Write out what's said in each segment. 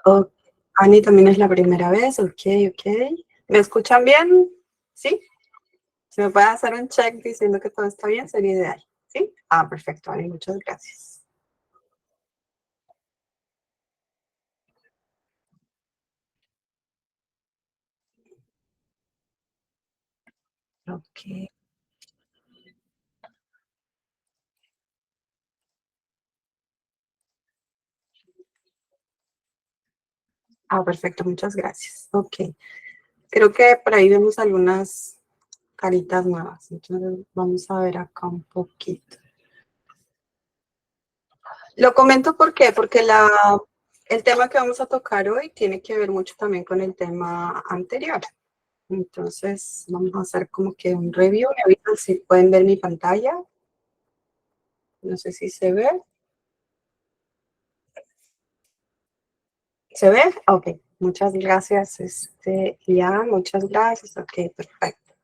Ok. Ani también es la primera vez, ok, ok. ¿Me escuchan bien? ¿Sí? Si me puede hacer un check diciendo que todo está bien, sería ideal. ¿Sí? Ah, perfecto, Ani, muchas gracias. Ok. Ah, perfecto, muchas gracias. Ok. Creo que por ahí vemos algunas caritas nuevas. Entonces vamos a ver acá un poquito. Lo comento ¿por qué? Porque el tema que vamos a tocar hoy tiene que ver mucho también con el tema anterior. Entonces, vamos a hacer como que un review. Me avisan si pueden ver mi pantalla. No sé si se ve. ¿Se ve? Ok. Muchas gracias, ya, muchas gracias. Ok, perfecto.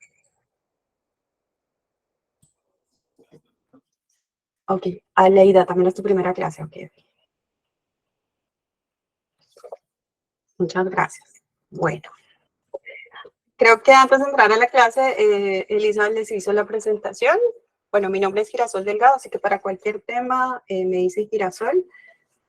Ok. Aleida, también es tu primera clase. Ok. Muchas gracias. Bueno. Creo que antes de entrar a la clase, Elizabeth les hizo la presentación. Bueno, mi nombre es Girasol Delgado, así que para cualquier tema me dice Girasol.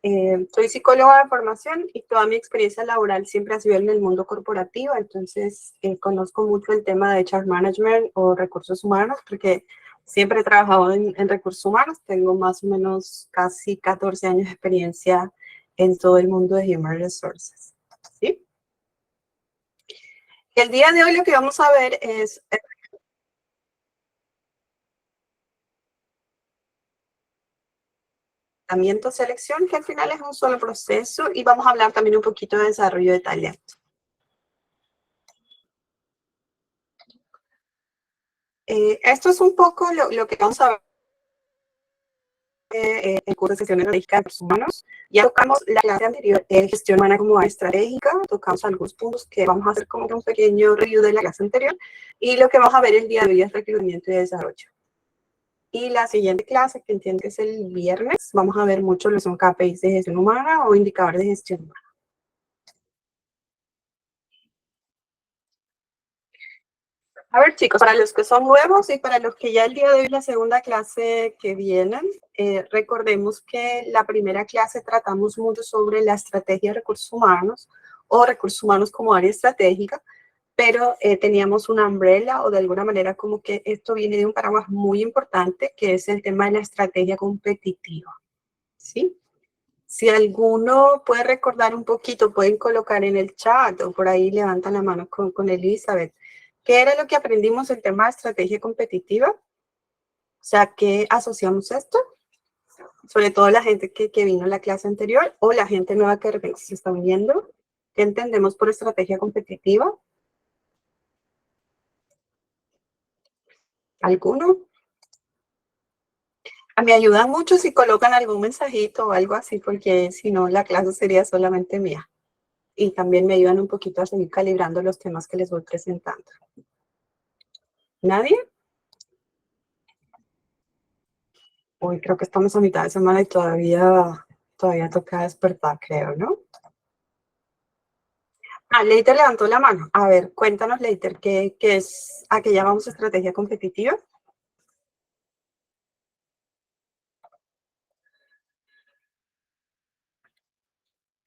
Soy psicóloga de formación y toda mi experiencia laboral siempre ha sido en el mundo corporativo, entonces conozco mucho el tema de HR Management o recursos humanos, porque siempre he trabajado en recursos humanos, tengo más o menos casi 14 años de experiencia en todo el mundo de Human Resources. ¿Sí? El día de hoy lo que vamos a ver es selección, que al final es un solo proceso, y vamos a hablar también un poquito de desarrollo de talento. Esto es un poco lo que vamos a ver el curso de sesión estratégica de recursos humanos. Ya tocamos la clase anterior, gestión humana como área estratégica, tocamos algunos puntos que vamos a hacer como un pequeño review de la clase anterior, y lo que vamos a ver el día de hoy es reclutamiento y desarrollo. Y la siguiente clase, que entiendo que es el viernes, vamos a ver mucho lo que son KPIs de gestión humana o indicadores de gestión humana. A ver, chicos, para los que son nuevos y para los que ya el día de hoy la segunda clase que vienen, recordemos que la primera clase tratamos mucho sobre la estrategia de recursos humanos o recursos humanos como área estratégica, pero teníamos una umbrella o de alguna manera como que esto viene de un paraguas muy importante que es el tema de la estrategia competitiva, ¿sí? Si alguno puede recordar un poquito, pueden colocar en el chat o por ahí levantan la mano con Elizabeth. ¿Qué era lo que aprendimos en tema de estrategia competitiva? O sea, ¿qué asociamos esto? Sobre todo la gente que vino a la clase anterior o la gente nueva que de repente se está uniendo. ¿Qué entendemos por estrategia competitiva? ¿Alguno? Me ayuda mucho si colocan algún mensajito o algo así, porque si no, la clase sería solamente mía. Y también me ayudan un poquito a seguir calibrando los temas que les voy presentando. ¿Nadie? Hoy creo que estamos a mitad de semana y todavía toca despertar, creo, ¿no? Ah, Leiter levantó la mano. A ver, cuéntanos, Leiter, ¿qué es a qué llamamos estrategia competitiva?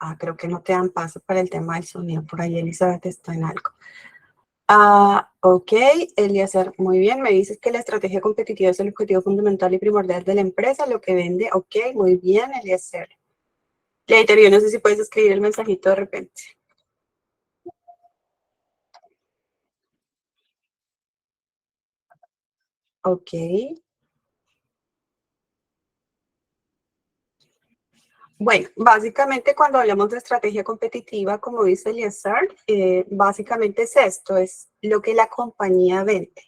Ah, creo que no te dan paso para el tema del sonido. Por ahí Elizabeth está en algo. Ah, ok, Eliezer, muy bien. Me dices que la estrategia competitiva es el objetivo fundamental y primordial de la empresa, lo que vende. Ok, muy bien, Eliezer. Leiter, yo no sé si puedes escribir el mensajito de repente. Ok. Bueno, básicamente cuando hablamos de estrategia competitiva, como dice Eliezer, básicamente es esto, es lo que la compañía vende,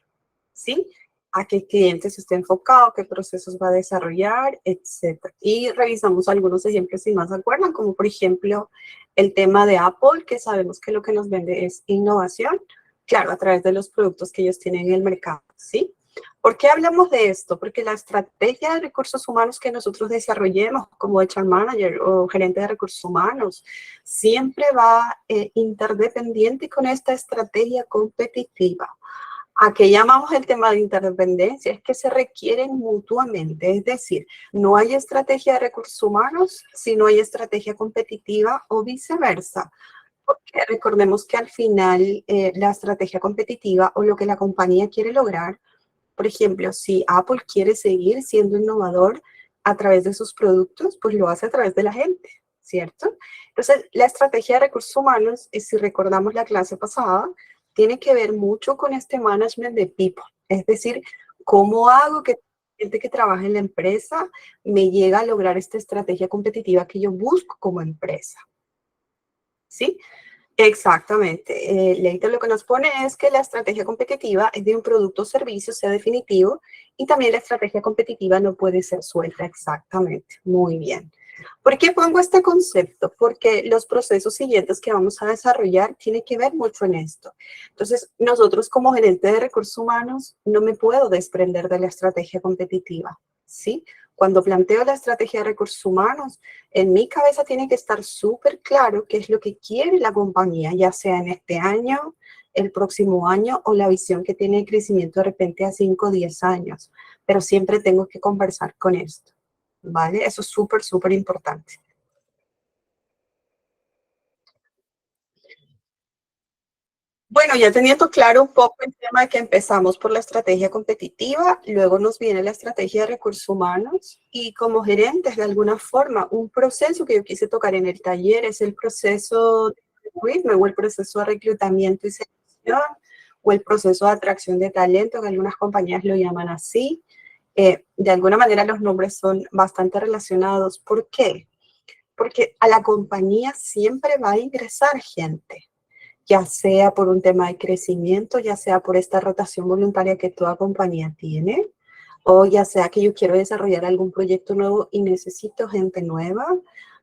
¿sí? A qué clientes está enfocado, qué procesos va a desarrollar, etcétera. Y revisamos algunos ejemplos si no se acuerdan, como por ejemplo el tema de Apple, que sabemos que lo que nos vende es innovación, claro, a través de los productos que ellos tienen en el mercado, ¿sí? ¿Por qué hablamos de esto? Porque la estrategia de recursos humanos que nosotros desarrollemos como HR Manager o gerente de recursos humanos siempre va interdependiente con esta estrategia competitiva. ¿A qué llamamos el tema de interdependencia? Es que se requieren mutuamente, es decir, no hay estrategia de recursos humanos si no hay estrategia competitiva o viceversa. Porque recordemos que al final la estrategia competitiva o lo que la compañía quiere lograr, por ejemplo, si Apple quiere seguir siendo innovador a través de sus productos, pues lo hace a través de la gente, ¿cierto? Entonces, la estrategia de recursos humanos, si recordamos la clase pasada, tiene que ver mucho con este management de people, es decir, cómo hago que la gente que trabaja en la empresa me llega a lograr esta estrategia competitiva que yo busco como empresa, ¿sí? Exactamente. Leiter lo que nos pone es que la estrategia competitiva es de un producto o servicio, sea definitivo, y también la estrategia competitiva no puede ser suelta. Exactamente. Muy bien. ¿Por qué pongo este concepto? Porque los procesos siguientes que vamos a desarrollar tienen que ver mucho en esto. Entonces, nosotros como gerente de recursos humanos no me puedo desprender de la estrategia competitiva, ¿sí? Cuando planteo la estrategia de recursos humanos, en mi cabeza tiene que estar súper claro qué es lo que quiere la compañía, ya sea en este año, el próximo año o la visión que tiene de crecimiento de repente a 5 o 10 años. Pero siempre tengo que conversar con esto, ¿vale? Eso es súper, súper importante. Bueno, ya teniendo claro un poco el tema de que empezamos por la estrategia competitiva, luego nos viene la estrategia de recursos humanos y como gerentes, de alguna forma, un proceso que yo quise tocar en el taller es el proceso de recruitment o el proceso de reclutamiento y selección o el proceso de atracción de talento, que algunas compañías lo llaman así. De alguna manera los nombres son bastante relacionados. ¿Por qué? Porque a la compañía siempre va a ingresar gente, ya sea por un tema de crecimiento, ya sea por esta rotación voluntaria que toda compañía tiene, o ya sea que yo quiero desarrollar algún proyecto nuevo y necesito gente nueva,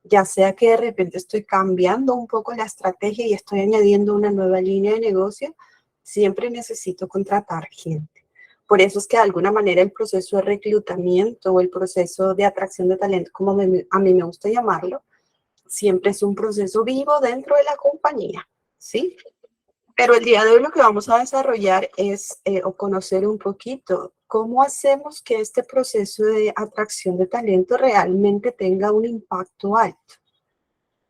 ya sea que de repente estoy cambiando un poco la estrategia y estoy añadiendo una nueva línea de negocio, siempre necesito contratar gente. Por eso es que de alguna manera el proceso de reclutamiento o el proceso de atracción de talento, como a mí me gusta llamarlo, siempre es un proceso vivo dentro de la compañía, ¿sí? Pero el día de hoy lo que vamos a desarrollar es o conocer un poquito cómo hacemos que este proceso de atracción de talento realmente tenga un impacto alto.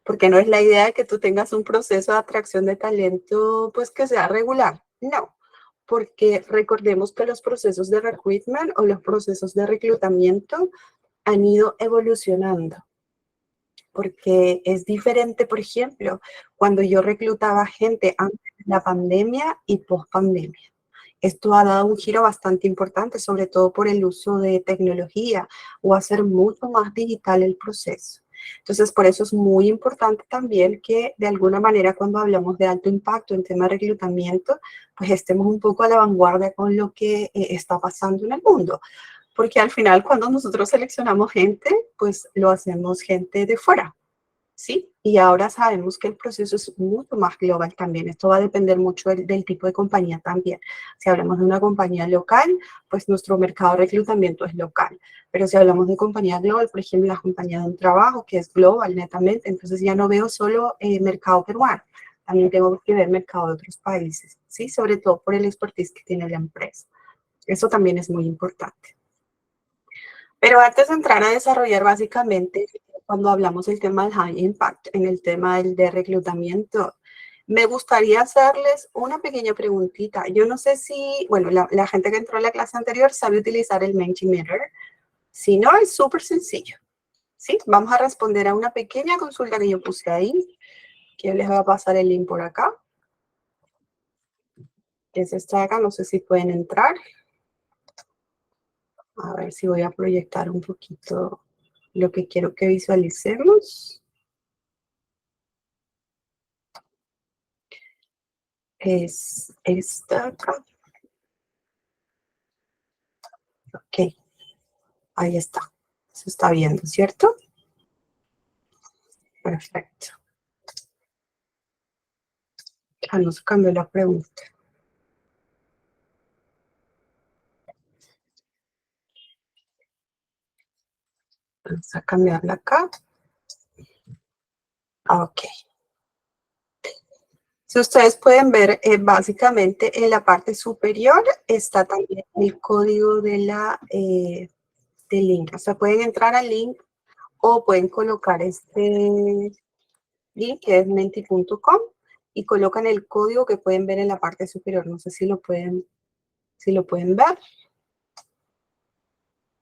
Porque no es la idea de que tú tengas un proceso de atracción de talento pues que sea regular. No, porque recordemos que los procesos de recruitment o los procesos de reclutamiento han ido evolucionando porque es diferente, por ejemplo, cuando yo reclutaba gente antes de la pandemia y post pandemia. Esto ha dado un giro bastante importante, sobre todo por el uso de tecnología o hacer mucho más digital el proceso. Entonces, por eso es muy importante también que de alguna manera cuando hablamos de alto impacto en tema de reclutamiento, pues estemos un poco a la vanguardia con lo que está pasando en el mundo porque al final cuando nosotros seleccionamos gente, pues lo hacemos gente de fuera, ¿sí? Y ahora sabemos que el proceso es mucho más global también. Esto va a depender mucho del tipo de compañía también. Si hablamos de una compañía local, pues nuestro mercado de reclutamiento es local. Pero si hablamos de compañía global, por ejemplo, la compañía de un trabajo que es global netamente, entonces ya no veo solo mercado peruano, también tengo que ver mercado de otros países, ¿sí? Sobre todo por el expertise que tiene la empresa. Eso también es muy importante. Pero antes de entrar a desarrollar básicamente, cuando hablamos del tema del high impact, en el tema del de reclutamiento, me gustaría hacerles una pequeña preguntita. Yo no sé si, bueno, la gente que entró a la clase anterior sabe utilizar el Mentimeter. Si no, es súper sencillo. ¿Sí? Vamos a responder a una pequeña consulta que yo puse ahí, que les voy a pasar el link por acá. Que es esta de acá, no sé si pueden entrar. A ver si voy a proyectar un poquito lo que quiero que visualicemos. Es esta acá. Ok, ahí está. Se está viendo, ¿cierto? Perfecto. Ah, no se cambió la pregunta. Vamos a cambiarla acá. Ok. Si ustedes pueden ver, básicamente en la parte superior está también el código de del link. O sea, pueden entrar al link o pueden colocar este link que es menti.com y colocan el código que pueden ver en la parte superior. No sé si lo pueden ver.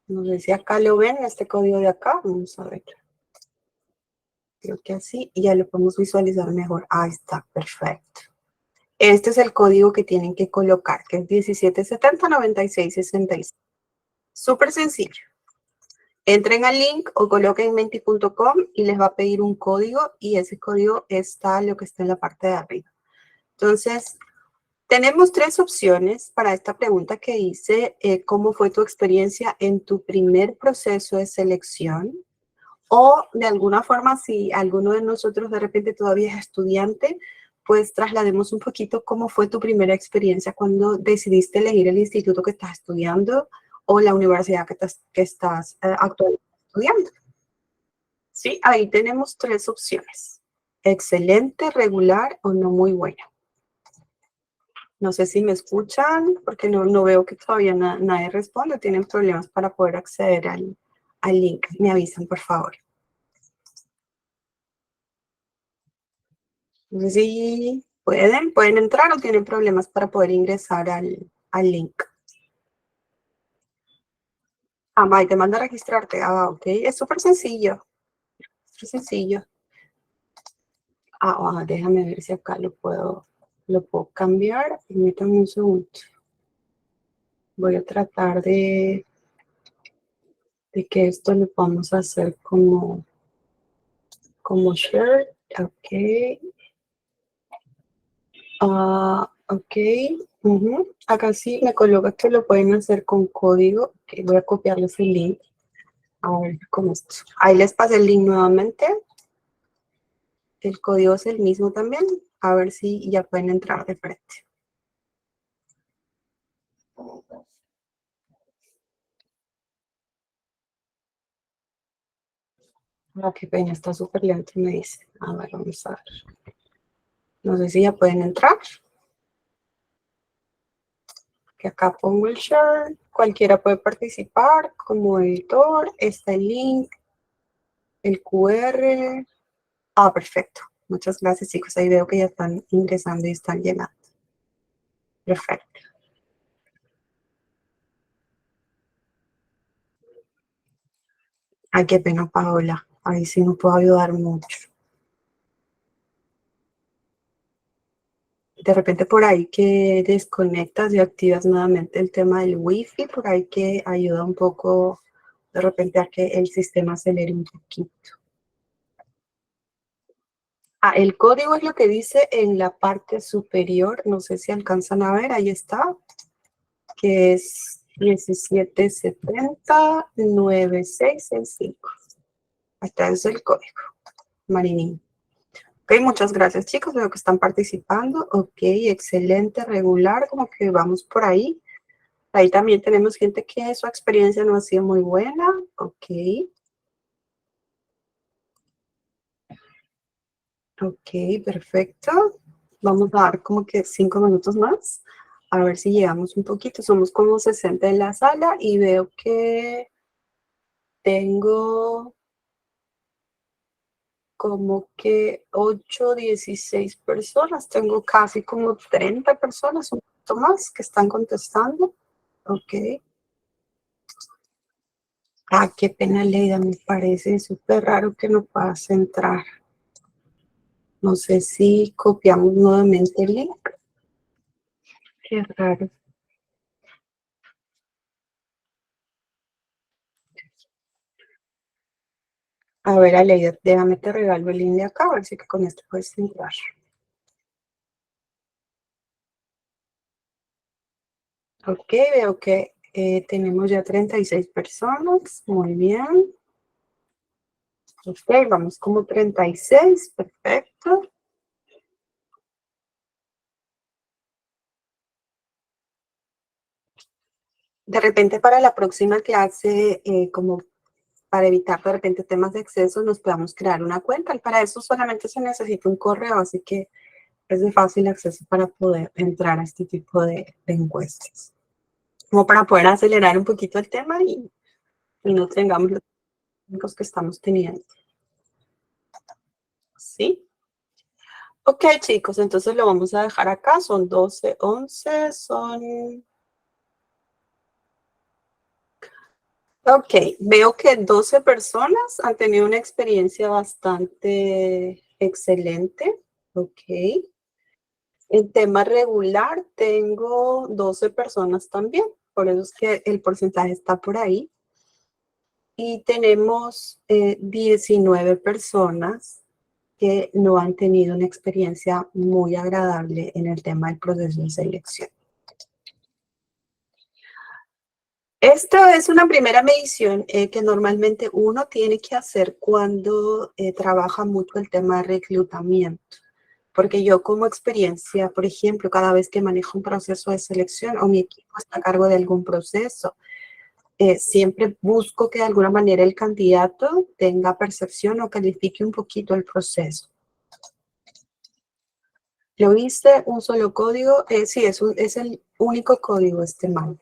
No sé si acá lo ven, este código de acá. Vamos a ver. Creo que así y ya lo podemos visualizar mejor. Ahí está, perfecto. Este es el código que tienen que colocar, que es 17709666. Súper sencillo. Entren al link o coloquen menti.com y les va a pedir un código y ese código está lo que está en la parte de arriba. Entonces, tenemos tres opciones para esta pregunta que dice, ¿cómo fue tu experiencia en tu primer proceso de selección? O de alguna forma, si alguno de nosotros de repente todavía es estudiante, pues traslademos un poquito cómo fue tu primera experiencia cuando decidiste elegir el instituto que estás estudiando o la universidad que estás actualmente estudiando. Sí, ahí tenemos tres opciones. Excelente, regular o no muy buena. No sé si me escuchan, porque no veo que todavía nadie responde. Tienen problemas para poder acceder al link. Me avisan, por favor. No sé si pueden entrar o tienen problemas para poder ingresar al link. Ah, Mike, te manda a registrarte. Ah, ok. Es súper sencillo. Súper sencillo. Déjame ver si acá lo puedo cambiar. Permítame un segundo. Voy a tratar de que esto lo podamos hacer como share. Ok. Ok. Acá sí me coloca que lo pueden hacer con código. Okay, voy a copiarles el link. A ver, con esto. Ahí les pasé el link nuevamente. El código es el mismo también. A ver si ya pueden entrar de frente. Qué pena, está súper lento, me dice. A ver, vamos a ver. No sé si ya pueden entrar. Que acá pongo el share. Cualquiera puede participar como editor. Está el link, el QR. Perfecto. Muchas gracias, chicos. Ahí veo que ya están ingresando y están llenando. Perfecto. Ay, qué pena, Paola. Ahí sí no puedo ayudar mucho. De repente por ahí que desconectas y activas nuevamente el tema del wifi, por ahí que ayuda un poco de repente a que el sistema acelere un poquito. El código es lo que dice en la parte superior, no sé si alcanzan a ver, ahí está, que es 17709665. Hasta es el código, Marinín. Ok, muchas gracias, chicos, veo que están participando. Ok, excelente, regular, como que vamos por ahí. Ahí también tenemos gente que su experiencia no ha sido muy buena. Ok. Ok, perfecto. Vamos a dar como que 5 minutos más. A ver si llegamos un poquito. Somos como 60 en la sala y veo que tengo como que 8, 16 personas. Tengo casi como 30 personas, un poquito más, que están contestando. Ok. Qué pena, Leida, me parece súper raro que no puedas entrar. No sé si copiamos nuevamente el link. Qué raro. A ver, Aleida, déjame te regalo el link de acá, a ver si con esto puedes entrar. Ok, veo que tenemos ya 36 personas. Muy bien. Ok, vamos como 36. Perfecto. De repente para la próxima clase, como para evitar de repente temas de acceso, nos podamos crear una cuenta. Y para eso solamente se necesita un correo, así que es de fácil acceso para poder entrar a este tipo de encuestas. Como para poder acelerar un poquito el tema y no tengamos los técnicos que estamos teniendo. ¿Sí? Ok, chicos, entonces lo vamos a dejar acá. Son 12, 11, son... Ok, veo que 12 personas han tenido una experiencia bastante excelente. Ok. En tema regular tengo 12 personas también, por eso es que el porcentaje está por ahí. Y tenemos 19 personas que no han tenido una experiencia muy agradable en el tema del proceso de selección. Esta es una primera medición que normalmente uno tiene que hacer cuando trabaja mucho el tema de reclutamiento. Porque yo como experiencia, por ejemplo, cada vez que manejo un proceso de selección o mi equipo está a cargo de algún proceso, siempre busco que de alguna manera el candidato tenga percepción o califique un poquito el proceso. ¿Lo viste? Un solo código. Sí, es el único código este mal,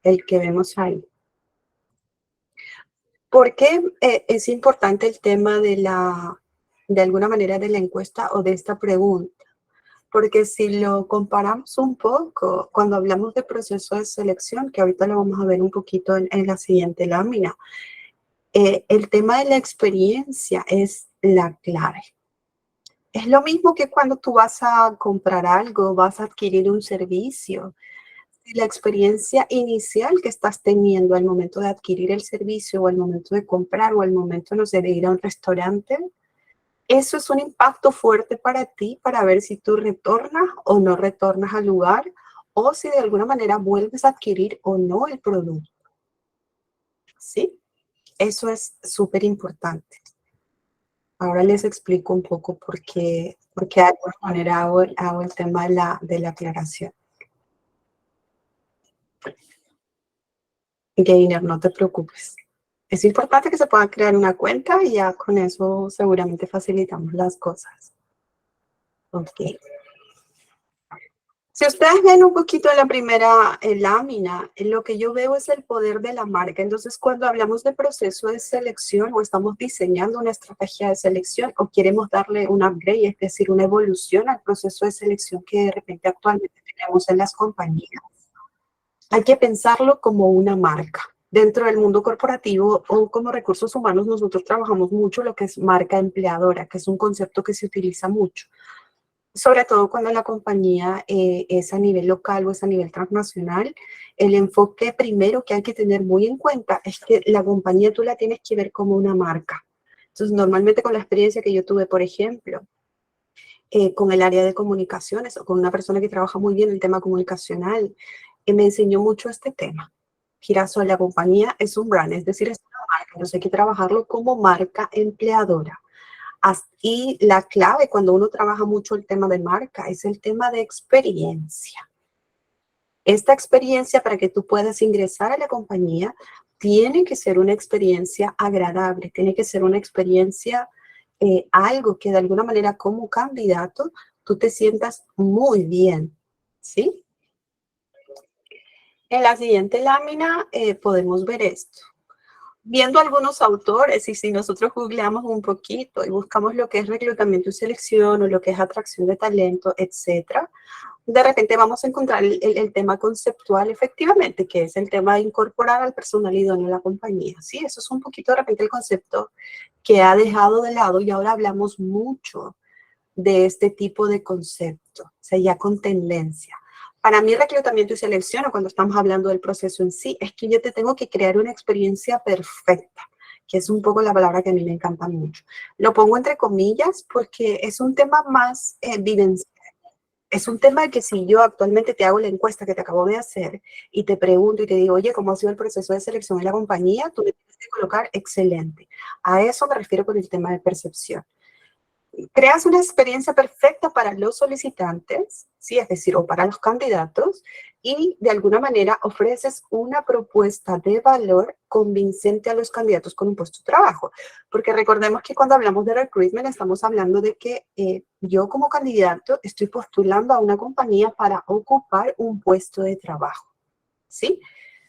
el que vemos ahí. ¿Por qué es importante el tema de alguna manera de la encuesta o de esta pregunta? Porque si lo comparamos un poco, cuando hablamos de proceso de selección, que ahorita lo vamos a ver un poquito en la siguiente lámina, el tema de la experiencia es la clave. Es lo mismo que cuando tú vas a comprar algo, vas a adquirir un servicio. Si la experiencia inicial que estás teniendo al momento de adquirir el servicio o al momento de comprar o al momento, no sé, de ir a un restaurante, eso es un impacto fuerte para ti para ver si tú retornas o no retornas al lugar o si de alguna manera vuelves a adquirir o no el producto. ¿Sí? Eso es súper importante. Ahora les explico un poco por qué de alguna manera hago el tema de la aclaración. Gainer, no te preocupes. Es importante que se pueda crear una cuenta y ya con eso seguramente facilitamos las cosas. Ok. Si ustedes ven un poquito en la primera lámina, lo que yo veo es el poder de la marca. Entonces, cuando hablamos de proceso de selección o estamos diseñando una estrategia de selección o queremos darle un upgrade, es decir, una evolución al proceso de selección que de repente actualmente tenemos en las compañías, hay que pensarlo como una marca. Dentro del mundo corporativo o como recursos humanos, nosotros trabajamos mucho lo que es marca empleadora, que es un concepto que se utiliza mucho, sobre todo cuando la compañía es a nivel local o es a nivel transnacional. El enfoque primero que hay que tener muy en cuenta es que la compañía tú la tienes que ver como una marca. Entonces, normalmente con la experiencia que yo tuve, por ejemplo, con el área de comunicaciones o con una persona que trabaja muy bien el tema comunicacional, me enseñó mucho este tema. Girasol, la compañía es un brand, es decir, es una marca, entonces hay que trabajarlo como marca empleadora. Y la clave cuando uno trabaja mucho el tema de marca es el tema de experiencia. Esta experiencia para que tú puedas ingresar a la compañía tiene que ser una experiencia agradable, tiene que ser una experiencia, algo que de alguna manera como candidato tú te sientas muy bien, ¿sí? En la siguiente lámina podemos ver esto. Viendo algunos autores y si nosotros googleamos un poquito y buscamos lo que es reclutamiento y selección o lo que es atracción de talento, etcétera, de repente vamos a encontrar el tema conceptual efectivamente, que es el tema de incorporar al personal idóneo a la compañía. Sí, eso es un poquito de repente el concepto que ha dejado de lado y ahora hablamos mucho de este tipo de concepto, o sea, ya con tendencia. Para mí, reclutamiento y selección, o cuando estamos hablando del proceso en sí, es que yo te tengo que crear una experiencia perfecta, que es un poco la palabra que a mí me encanta mucho. Lo pongo entre comillas porque es un tema más vivencial. Es un tema de que si yo actualmente te hago la encuesta que te acabo de hacer y te pregunto y te digo, oye, ¿cómo ha sido el proceso de selección en la compañía? Tú me tienes que colocar excelente. A eso me refiero con el tema de percepción. creas una experiencia perfecta para los solicitantes, ¿sí? Es decir, o para los candidatos, y de alguna manera ofreces una propuesta de valor convincente a los candidatos con un puesto de trabajo. Porque recordemos que cuando hablamos de recruitment estamos hablando de que yo como candidato estoy postulando a una compañía para ocupar un puesto de trabajo, ¿sí?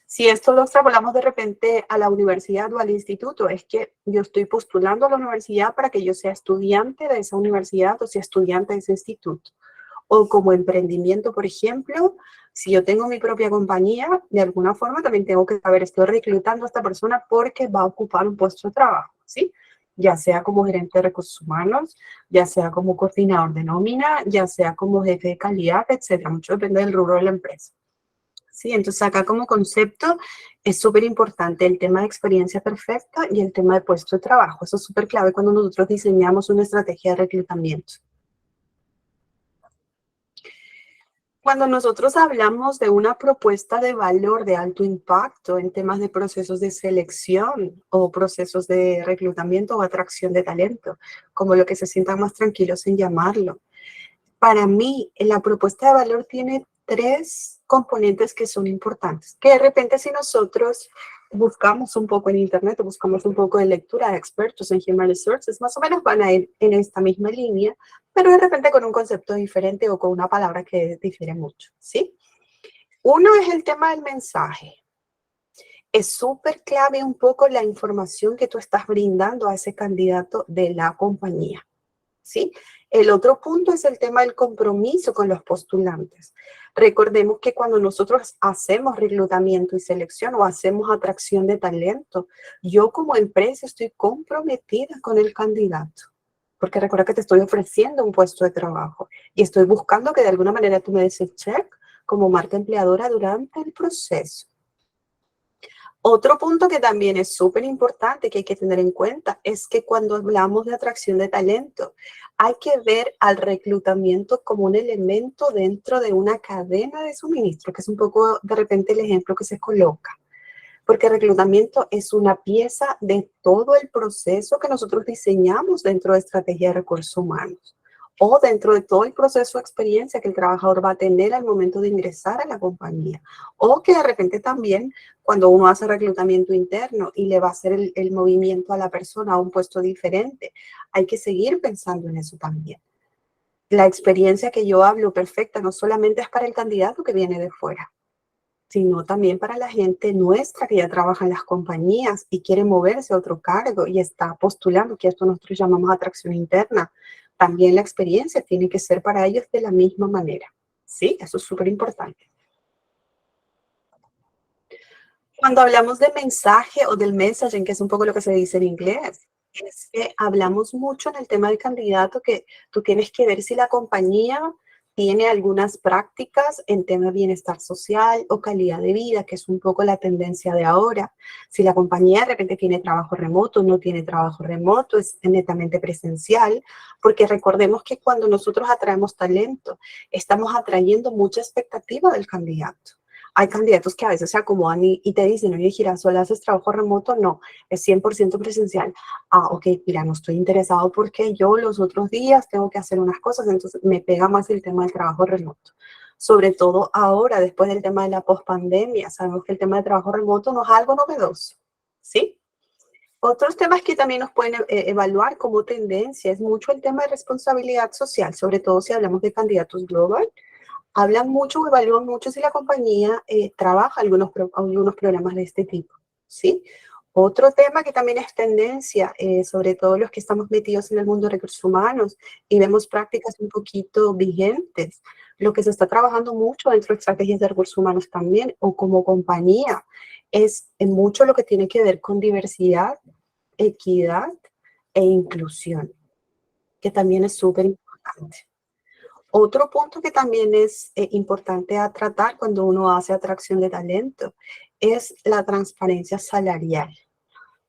Si esto lo extrapolamos de repente a la universidad o al instituto, es que yo estoy postulando a la universidad para que yo sea estudiante de esa universidad o sea estudiante de ese instituto. O como emprendimiento, por ejemplo, si yo tengo mi propia compañía, de alguna forma también tengo que saber, estoy reclutando a esta persona porque va a ocupar un puesto de trabajo, ¿sí? Ya sea como gerente de recursos humanos, ya sea como coordinador de nómina, ya sea como jefe de calidad, etcétera. Mucho depende del rubro de la empresa. Sí, entonces acá como concepto es súper importante el tema de experiencia perfecta y el tema de puesto de trabajo. Eso es súper clave cuando nosotros diseñamos una estrategia de reclutamiento. Cuando nosotros hablamos de una propuesta de valor de alto impacto en temas de procesos de selección o procesos de reclutamiento o atracción de talento, como lo que se sientan más tranquilos en llamarlo, para mí, la propuesta de valor tiene tres componentes que son importantes, que de repente si nosotros buscamos un poco en internet o buscamos un poco de lectura de expertos en Human Resources, más o menos van a ir en esta misma línea, pero de repente con un concepto diferente o con una palabra que difiere mucho, ¿sí? Uno es el tema del mensaje. Es súper clave un poco la información que tú estás brindando a ese candidato de la compañía, ¿sí? El otro punto es el tema del compromiso con los postulantes. Recordemos que cuando nosotros hacemos reclutamiento y selección o hacemos atracción de talento, yo como empresa estoy comprometida con el candidato. Porque recuerda que te estoy ofreciendo un puesto de trabajo y estoy buscando que de alguna manera tú me des el check como marca empleadora durante el proceso. Otro punto que también es súper importante que hay que tener en cuenta es que cuando hablamos de atracción de talento, hay que ver al reclutamiento como un elemento dentro de una cadena de suministro, que es un poco de repente el ejemplo que se coloca. Porque el reclutamiento es una pieza de todo el proceso que nosotros diseñamos dentro de estrategia de recursos humanos o dentro de todo el proceso de experiencia que el trabajador va a tener al momento de ingresar a la compañía. O que de repente también cuando uno hace reclutamiento interno y le va a hacer el movimiento a la persona a un puesto diferente, hay que seguir pensando en eso también. La experiencia que yo hablo perfecta no solamente es para el candidato que viene de fuera, sino también para la gente nuestra que ya trabaja en las compañías y quiere moverse a otro cargo y está postulando, que esto nosotros llamamos atracción interna. También la experiencia tiene que ser para ellos de la misma manera. Sí, eso es súper importante. Cuando hablamos de mensaje o del messaging, que es un poco lo que se dice en inglés, es que hablamos mucho en el tema del candidato que tú tienes que ver si la compañía tiene algunas prácticas en tema de bienestar social o calidad de vida, que es un poco la tendencia de ahora. Si la compañía de repente tiene trabajo remoto, no tiene trabajo remoto, es netamente presencial, porque recordemos que cuando nosotros atraemos talento, estamos atrayendo mucha expectativa del candidato. Hay candidatos que a veces se acomodan y te dicen, oye, Girasol, ¿haces trabajo remoto? No, es 100% presencial. Ah, ok, mira, no estoy interesado porque yo los otros días tengo que hacer unas cosas, entonces me pega más el tema del trabajo remoto. Sobre todo ahora, después del tema de la pospandemia, sabemos que el tema del trabajo remoto no es algo novedoso, ¿sí? Otros temas que también nos pueden evaluar como tendencia es mucho el tema de responsabilidad social, sobre todo si hablamos de candidatos global. Hablan mucho o evalúan mucho si la compañía trabaja algunos programas de este tipo, ¿sí? Otro tema que también es tendencia, sobre todo los que estamos metidos en el mundo de recursos humanos y vemos prácticas un poquito vigentes, lo que se está trabajando mucho dentro de estrategias de recursos humanos también o como compañía, es en mucho lo que tiene que ver con diversidad, equidad e inclusión, que también es súper importante. Otro punto que también es importante a tratar cuando uno hace atracción de talento es la transparencia salarial.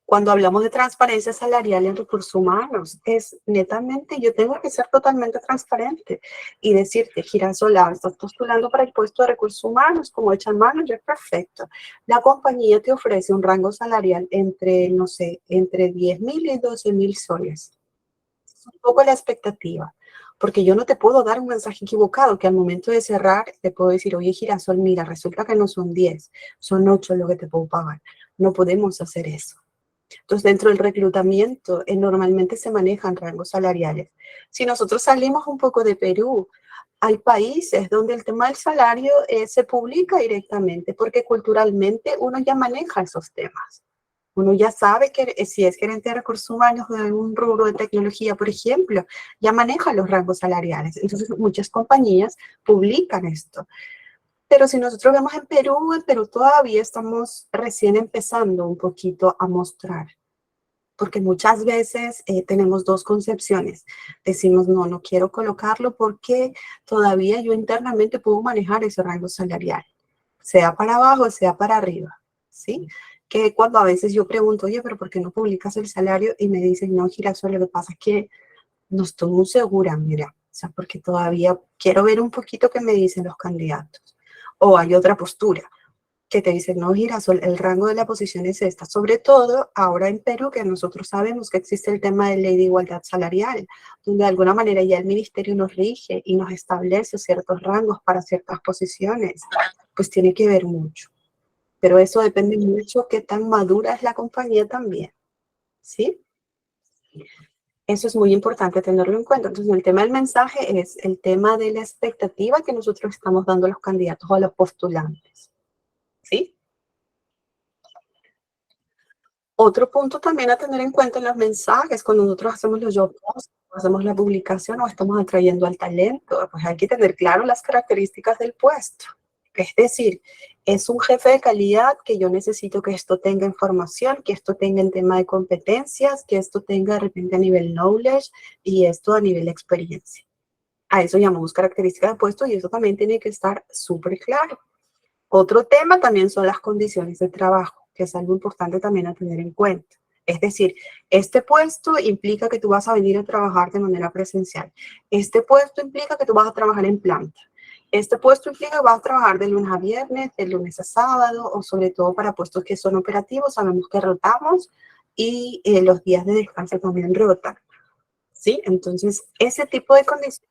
Cuando hablamos de transparencia salarial en recursos humanos, es netamente, yo tengo que ser totalmente transparente y decirte, Girasola, estás postulando para el puesto de recursos humanos como HR Manager, perfecto. La compañía te ofrece un rango salarial entre, no sé, entre 10.000 y 12.000 soles. es un poco la expectativa, porque yo no te puedo dar un mensaje equivocado que al momento de cerrar te puedo decir, oye, Girasol, mira, resulta que no son 10, son 8 lo que te puedo pagar. No podemos hacer eso. Entonces, dentro del reclutamiento, normalmente se manejan rangos salariales. Si nosotros salimos un poco de Perú, hay países donde el tema del salario se publica directamente, porque culturalmente uno ya maneja esos temas. Uno ya sabe que si es gerente de recursos humanos de un rubro de tecnología, por ejemplo, ya maneja los rangos salariales. Entonces, muchas compañías publican esto. Pero si nosotros vemos en Perú todavía estamos recién empezando un poquito a mostrar, porque muchas veces tenemos dos concepciones. Decimos, no, no quiero colocarlo porque todavía yo internamente puedo manejar ese rango salarial, sea para abajo, sea para arriba, ¿sí? Que cuando a veces yo pregunto, oye, pero ¿por qué no publicas el salario? Y me dicen, no, Girasol, lo que pasa es que no estoy muy segura, mira, o sea, porque todavía quiero ver un poquito qué me dicen los candidatos. O hay otra postura que te dicen, no, Girasol, el rango de la posición es esta. Sobre todo ahora en Perú, que nosotros sabemos que existe el tema de ley de igualdad salarial, donde de alguna manera ya el ministerio nos rige y nos establece ciertos rangos para ciertas posiciones, pues tiene que ver mucho. Pero eso depende mucho qué tan madura es la compañía también, ¿sí? Eso es muy importante tenerlo en cuenta. Entonces, el tema del mensaje es el tema de la expectativa que nosotros estamos dando a los candidatos o a los postulantes, ¿sí? Otro punto también a tener en cuenta en los mensajes, cuando nosotros hacemos los job posts, hacemos la publicación o estamos atrayendo al talento, pues hay que tener claro las características del puesto. Es decir, es un jefe de calidad que yo necesito que esto tenga información, que esto tenga en tema de competencias, que esto tenga de repente a nivel knowledge y esto a nivel experiencia. A eso llamamos características de puesto y eso también tiene que estar súper claro. Otro tema también son las condiciones de trabajo, que es algo importante también a tener en cuenta. Es decir, este puesto implica que tú vas a venir a trabajar de manera presencial. Este puesto implica que tú vas a trabajar en planta. Este puesto implica que vas a trabajar de lunes a viernes, de lunes a sábado, o sobre todo para puestos que son operativos, sabemos que rotamos y los días de descanso también rotan. ¿Sí? Entonces, ese tipo de condiciones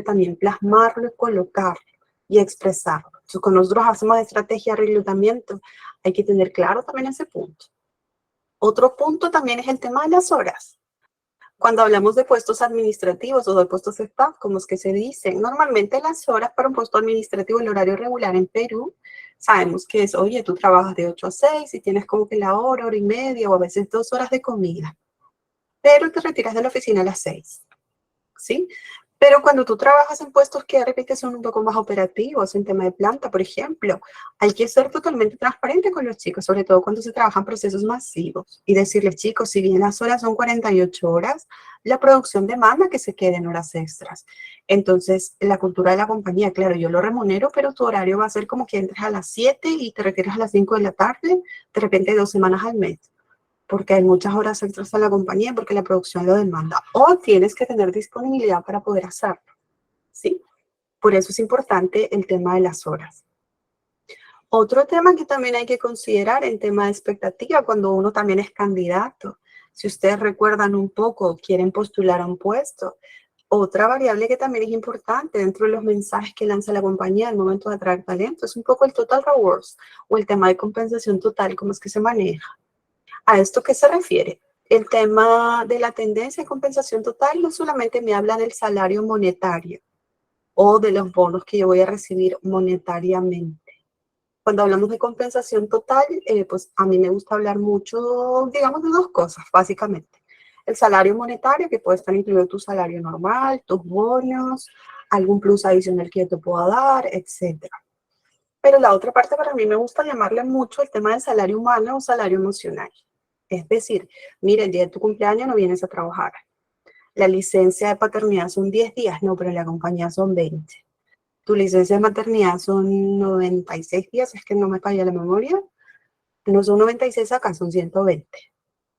también plasmarlo y colocarlo y expresarlo. Entonces, cuando nosotros hacemos estrategia de reclutamiento, hay que tener claro también ese punto. Otro punto también es el tema de las horas. Cuando hablamos de puestos administrativos o de puestos de staff, como es que se dice, normalmente las horas para un puesto administrativo, el horario regular en Perú, sabemos que es, oye, tú trabajas de 8 a 6 y tienes como que la hora y media o a veces 2 horas de comida, pero te retiras de la oficina a las 6. ¿Sí? Pero cuando tú trabajas en puestos que de repente son un poco más operativos, en tema de planta, por ejemplo, hay que ser totalmente transparente con los chicos, sobre todo cuando se trabajan procesos masivos, y decirles, chicos, si bien las horas son 48 horas, la producción demanda que se queden horas extras. Entonces, la cultura de la compañía, claro, yo lo remunero, pero tu horario va a ser como que entres a las 7 y te retiras a las 5 de la tarde, de repente 2 semanas al mes porque hay muchas horas extras en la compañía, porque la producción lo demanda, o tienes que tener disponibilidad para poder hacerlo, ¿sí? Por eso es importante el tema de las horas. Otro tema que también hay que considerar en tema de expectativa cuando uno también es candidato. Si ustedes recuerdan un poco, quieren postular a un puesto, otra variable que también es importante dentro de los mensajes que lanza la compañía al momento de atraer talento es un poco el total rewards o el tema de compensación total, cómo es que se maneja. ¿A esto qué se refiere? El tema de la tendencia de compensación total no solamente me habla del salario monetario o de los bonos que yo voy a recibir monetariamente. Cuando hablamos de compensación total, pues a mí me gusta hablar mucho, digamos, de dos cosas, básicamente. El salario monetario, que puede estar incluido tu salario normal, tus bonos, algún plus adicional que yo te pueda dar, etcétera. Pero la otra parte para mí me gusta llamarle mucho el tema del salario humano o salario emocional. Es decir, mira, el día de tu cumpleaños no vienes a trabajar. La licencia de paternidad son 10 días, no, pero en la compañía son 20. Tu licencia de maternidad son 96 días, es que no me falla la memoria. No son 96 acá, son 120.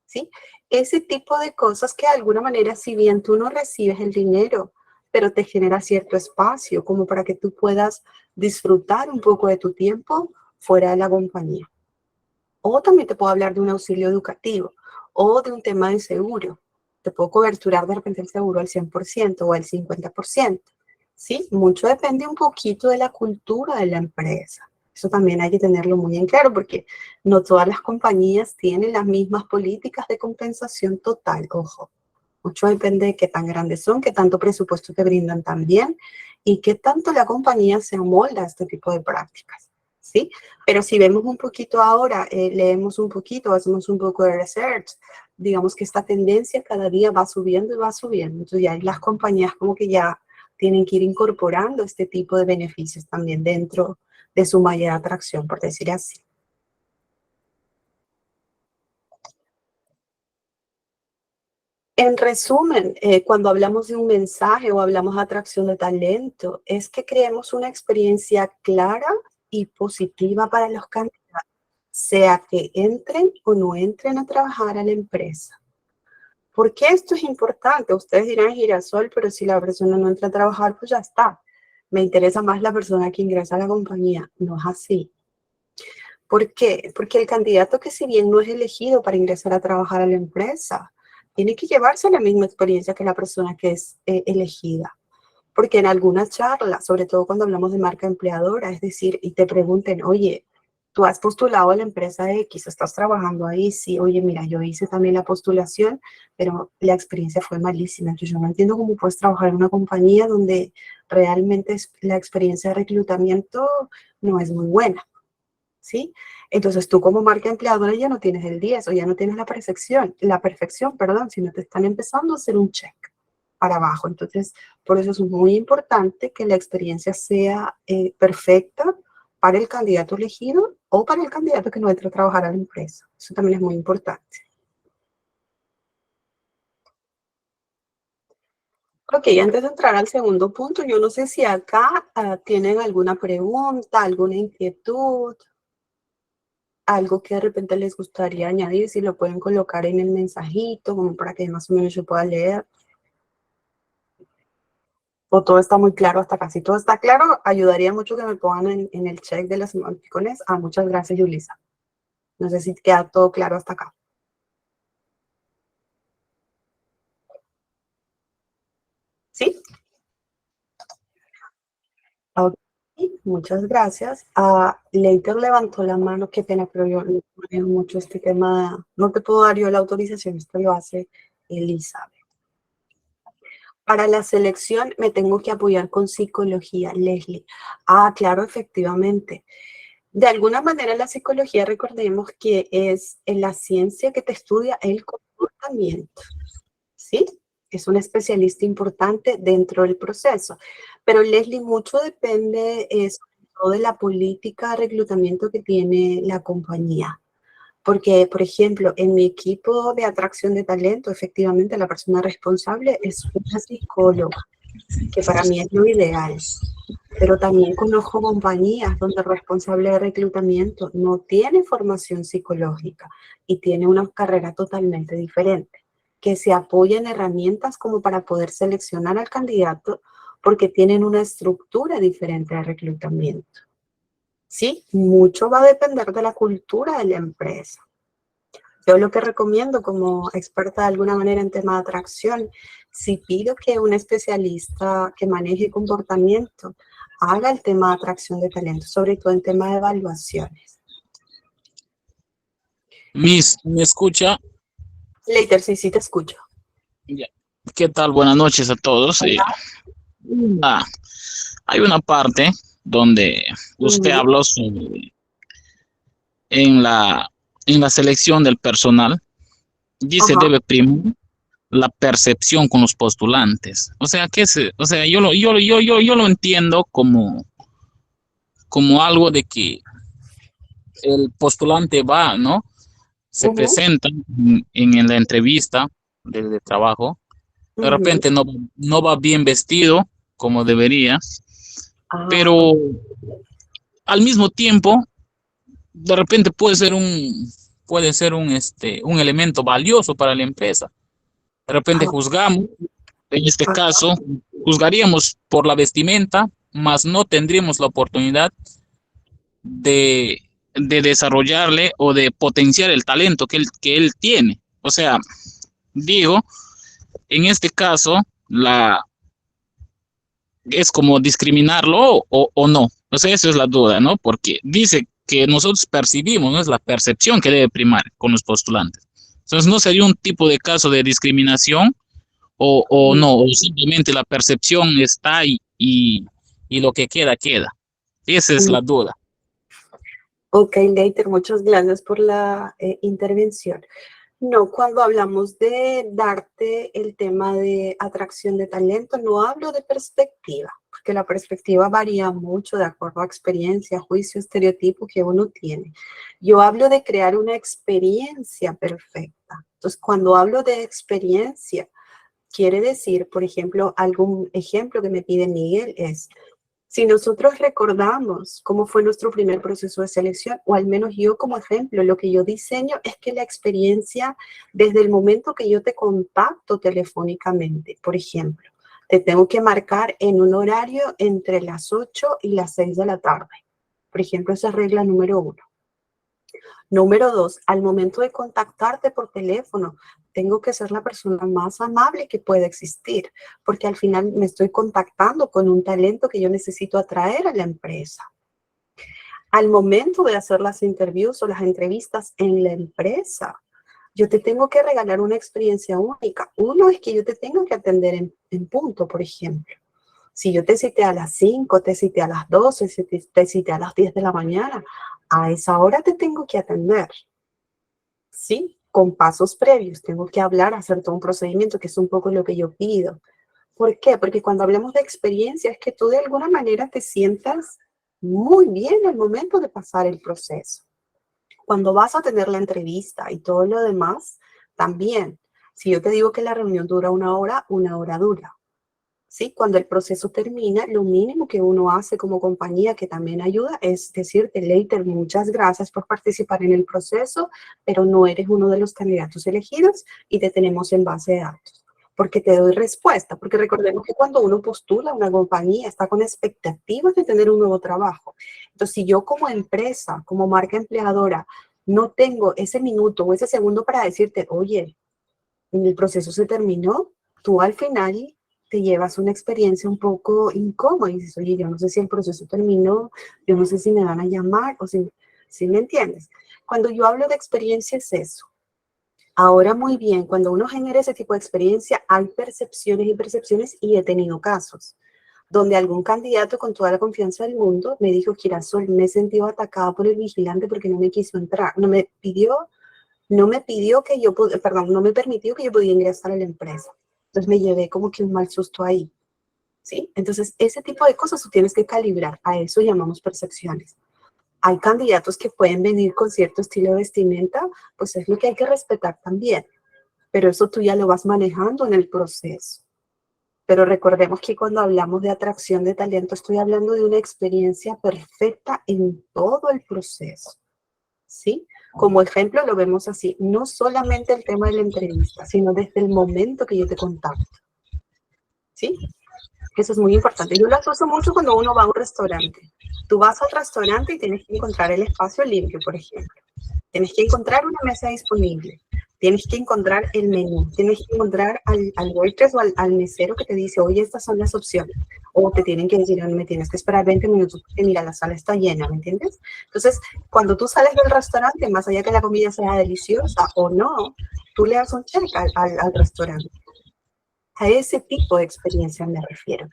¿Sí? Ese tipo de cosas que de alguna manera, si bien tú no recibes el dinero, pero te genera cierto espacio como para que tú puedas disfrutar un poco de tu tiempo fuera de la compañía. O también te puedo hablar de un auxilio educativo o de un tema de seguro. te puedo coberturar de repente el seguro al 100% o al 50%. ¿Sí? Mucho depende un poquito de la cultura de la empresa. Eso también hay que tenerlo muy en claro porque no todas las compañías tienen las mismas políticas de compensación total, ojo. Mucho depende de qué tan grandes son, qué tanto presupuesto te brindan también y qué tanto la compañía se amolda a este tipo de prácticas, ¿sí? Pero si vemos un poquito ahora, leemos un poquito, hacemos un poco de research, digamos que esta tendencia cada día va subiendo y va subiendo. Entonces ya las compañías como que ya tienen que ir incorporando este tipo de beneficios también dentro de su mayor atracción, por decir así. En resumen, cuando hablamos de un mensaje o hablamos de atracción de talento, es que creemos una experiencia clara y positiva para los candidatos, sea que entren o no entren a trabajar a la empresa. ¿Por qué esto es importante? Ustedes dirán girasol, pero si la persona no entra a trabajar, pues ya está. Me interesa más la persona que ingresa a la compañía. No es así. ¿Por qué? Porque el candidato que si bien no es elegido para ingresar a trabajar a la empresa, tiene que llevarse la misma experiencia que la persona que es elegida. Porque en algunas charlas, sobre todo cuando hablamos de marca empleadora, es decir, y te pregunten, oye, tú has postulado a la empresa X, estás trabajando ahí, sí, oye, mira, yo hice también la postulación, pero la experiencia fue malísima. Entonces yo no entiendo cómo puedes trabajar en una compañía donde realmente la experiencia de reclutamiento no es muy buena. ¿Sí? Entonces tú como marca empleadora ya no tienes el 10 o ya no tienes la perfección, perdón, sino te están empezando a hacer un check para abajo. Entonces, por eso es muy importante que la experiencia sea perfecta para el candidato elegido o para el candidato que no entra a trabajar a la empresa. Eso también es muy importante. Ok, antes de entrar al segundo punto, yo no sé si acá tienen alguna pregunta, alguna inquietud, algo que de repente les gustaría añadir, si lo pueden colocar en el mensajito, como para que más o menos yo pueda leer. O todo está muy claro hasta acá. Si todo está claro, ayudaría mucho que me pongan en el check de las emoticones. Ah, muchas gracias, Yulisa. No sé si queda todo claro hasta acá. ¿Sí? Ok, muchas gracias. Leiter levantó la mano, qué pena, pero yo no manejo mucho este tema. No te puedo dar yo la autorización, esto lo hace Elizabeth. Para la selección me tengo que apoyar con psicología, Leslie. Ah, claro, efectivamente. De alguna manera la psicología, recordemos que es la ciencia que te estudia el comportamiento, ¿sí? Es un especialista importante dentro del proceso. Pero Leslie, mucho depende sobre todo de la política de reclutamiento que tiene la compañía. Porque, por ejemplo, en mi equipo de atracción de talento, efectivamente la persona responsable es una psicóloga, que para mí es lo ideal. Pero también conozco compañías donde el responsable de reclutamiento no tiene formación psicológica y tiene una carrera totalmente diferente, que se apoya en herramientas como para poder seleccionar al candidato porque tienen una estructura diferente de reclutamiento. Sí, mucho va a depender de la cultura de la empresa. Yo lo que recomiendo como experta de alguna manera en tema de atracción, si pido que un especialista que maneje comportamiento haga el tema de atracción de talento, sobre todo en tema de evaluaciones. Miss, ¿me escucha? Later, sí te escucho. Ya. ¿Qué tal? Buenas noches a todos. Ah, hay una parte donde usted habló sobre en la, en la selección del personal, dice Ajá. debe primar la percepción con los postulantes. O sea, o sea, yo lo entiendo como algo de que el postulante va, ¿no? Se presenta en la entrevista de trabajo. De repente no va bien vestido como debería, pero al mismo tiempo, de repente puede ser un elemento valioso para la empresa. De repente juzgamos, en este caso, juzgaríamos por la vestimenta, mas no tendríamos la oportunidad de, de desarrollarle o de potenciar el talento que él tiene. O sea, digo, en este caso, es como discriminarlo o no. O sea, esa es la duda, ¿no? Porque dice que nosotros percibimos, ¿no? Es la percepción que debe primar con los postulantes. Entonces, ¿no sería un tipo de caso de discriminación o Mm. no? O simplemente la percepción está y lo que queda, queda. Esa es la duda. Ok, Leiter, muchas gracias por la intervención. No, cuando hablamos de darte el tema de atracción de talento, no hablo de perspectiva, porque la perspectiva varía mucho de acuerdo a experiencia, juicio, estereotipo que uno tiene. Yo hablo de crear una experiencia perfecta. Entonces, cuando hablo de experiencia, quiere decir, por ejemplo, algún ejemplo que me pide Miguel es, si nosotros recordamos cómo fue nuestro primer proceso de selección, o al menos yo como ejemplo, lo que yo diseño es que la experiencia, desde el momento que yo te contacto telefónicamente, por ejemplo, te tengo que marcar en un horario entre las 8 y las 6 de la tarde. Por ejemplo, esa es regla número 1. Número 2, al momento de contactarte por teléfono, tengo que ser la persona más amable que pueda existir, porque al final me estoy contactando con un talento que yo necesito atraer a la empresa. Al momento de hacer las interviews o las entrevistas en la empresa, yo te tengo que regalar una experiencia única. Uno es que yo te tengo que atender en punto, por ejemplo. Si yo te cité a las 5, te cité a las 12, te cité a las 10 de la mañana, a esa hora te tengo que atender. ¿Sí? Con pasos previos. Tengo que hablar, hacer todo un procedimiento, que es un poco lo que yo pido. ¿Por qué? Porque cuando hablamos de experiencia es que tú de alguna manera te sientas muy bien al momento de pasar el proceso. Cuando vas a tener la entrevista y todo lo demás, también. Si yo te digo que la reunión dura una hora dura. ¿Sí? Cuando el proceso termina, lo mínimo que uno hace como compañía, que también ayuda, es decirte, Leiter, muchas gracias por participar en el proceso, pero no eres uno de los candidatos elegidos y te tenemos en base de datos. Porque te doy respuesta, porque recordemos que cuando uno postula a una compañía está con expectativas de tener un nuevo trabajo. Entonces, si yo como empresa, como marca empleadora, no tengo ese minuto o ese segundo para decirte, oye, el proceso se terminó, tú al final te llevas una experiencia un poco incómoda y dices, oye, yo no sé si el proceso terminó, yo no sé si me van a llamar o si me entiendes. Cuando yo hablo de experiencia es eso. Ahora muy bien, cuando uno genera ese tipo de experiencia, hay percepciones y percepciones y he tenido casos donde algún candidato con toda la confianza del mundo me dijo, Girasol, me he sentido atacada por el vigilante porque no me quiso entrar, no me pidió que yo, perdón, no me permitió que yo pudiera ingresar a la empresa. Entonces me llevé como que un mal susto ahí, ¿sí? Entonces ese tipo de cosas tú tienes que calibrar, a eso llamamos percepciones. Hay candidatos que pueden venir con cierto estilo de vestimenta, pues es lo que hay que respetar también, pero eso tú ya lo vas manejando en el proceso. Pero recordemos que cuando hablamos de atracción de talento, estoy hablando de una experiencia perfecta en todo el proceso. ¿Sí? Como ejemplo lo vemos así, no solamente el tema de la entrevista, sino desde el momento que yo te contacto, ¿sí? Eso es muy importante. Yo las uso mucho cuando uno va a un restaurante. Tú vas al restaurante y tienes que encontrar el espacio limpio, por ejemplo. Tienes que encontrar una mesa disponible. Tienes que encontrar el menú. Tienes que encontrar al waitress o al mesero que te dice, oye, estas son las opciones. O te tienen que decir, me tienes que esperar 20 minutos porque mira, la sala está llena, ¿me entiendes? Entonces, cuando tú sales del restaurante, más allá que la comida sea deliciosa o no, tú le das un check al restaurante. A ese tipo de experiencia me refiero.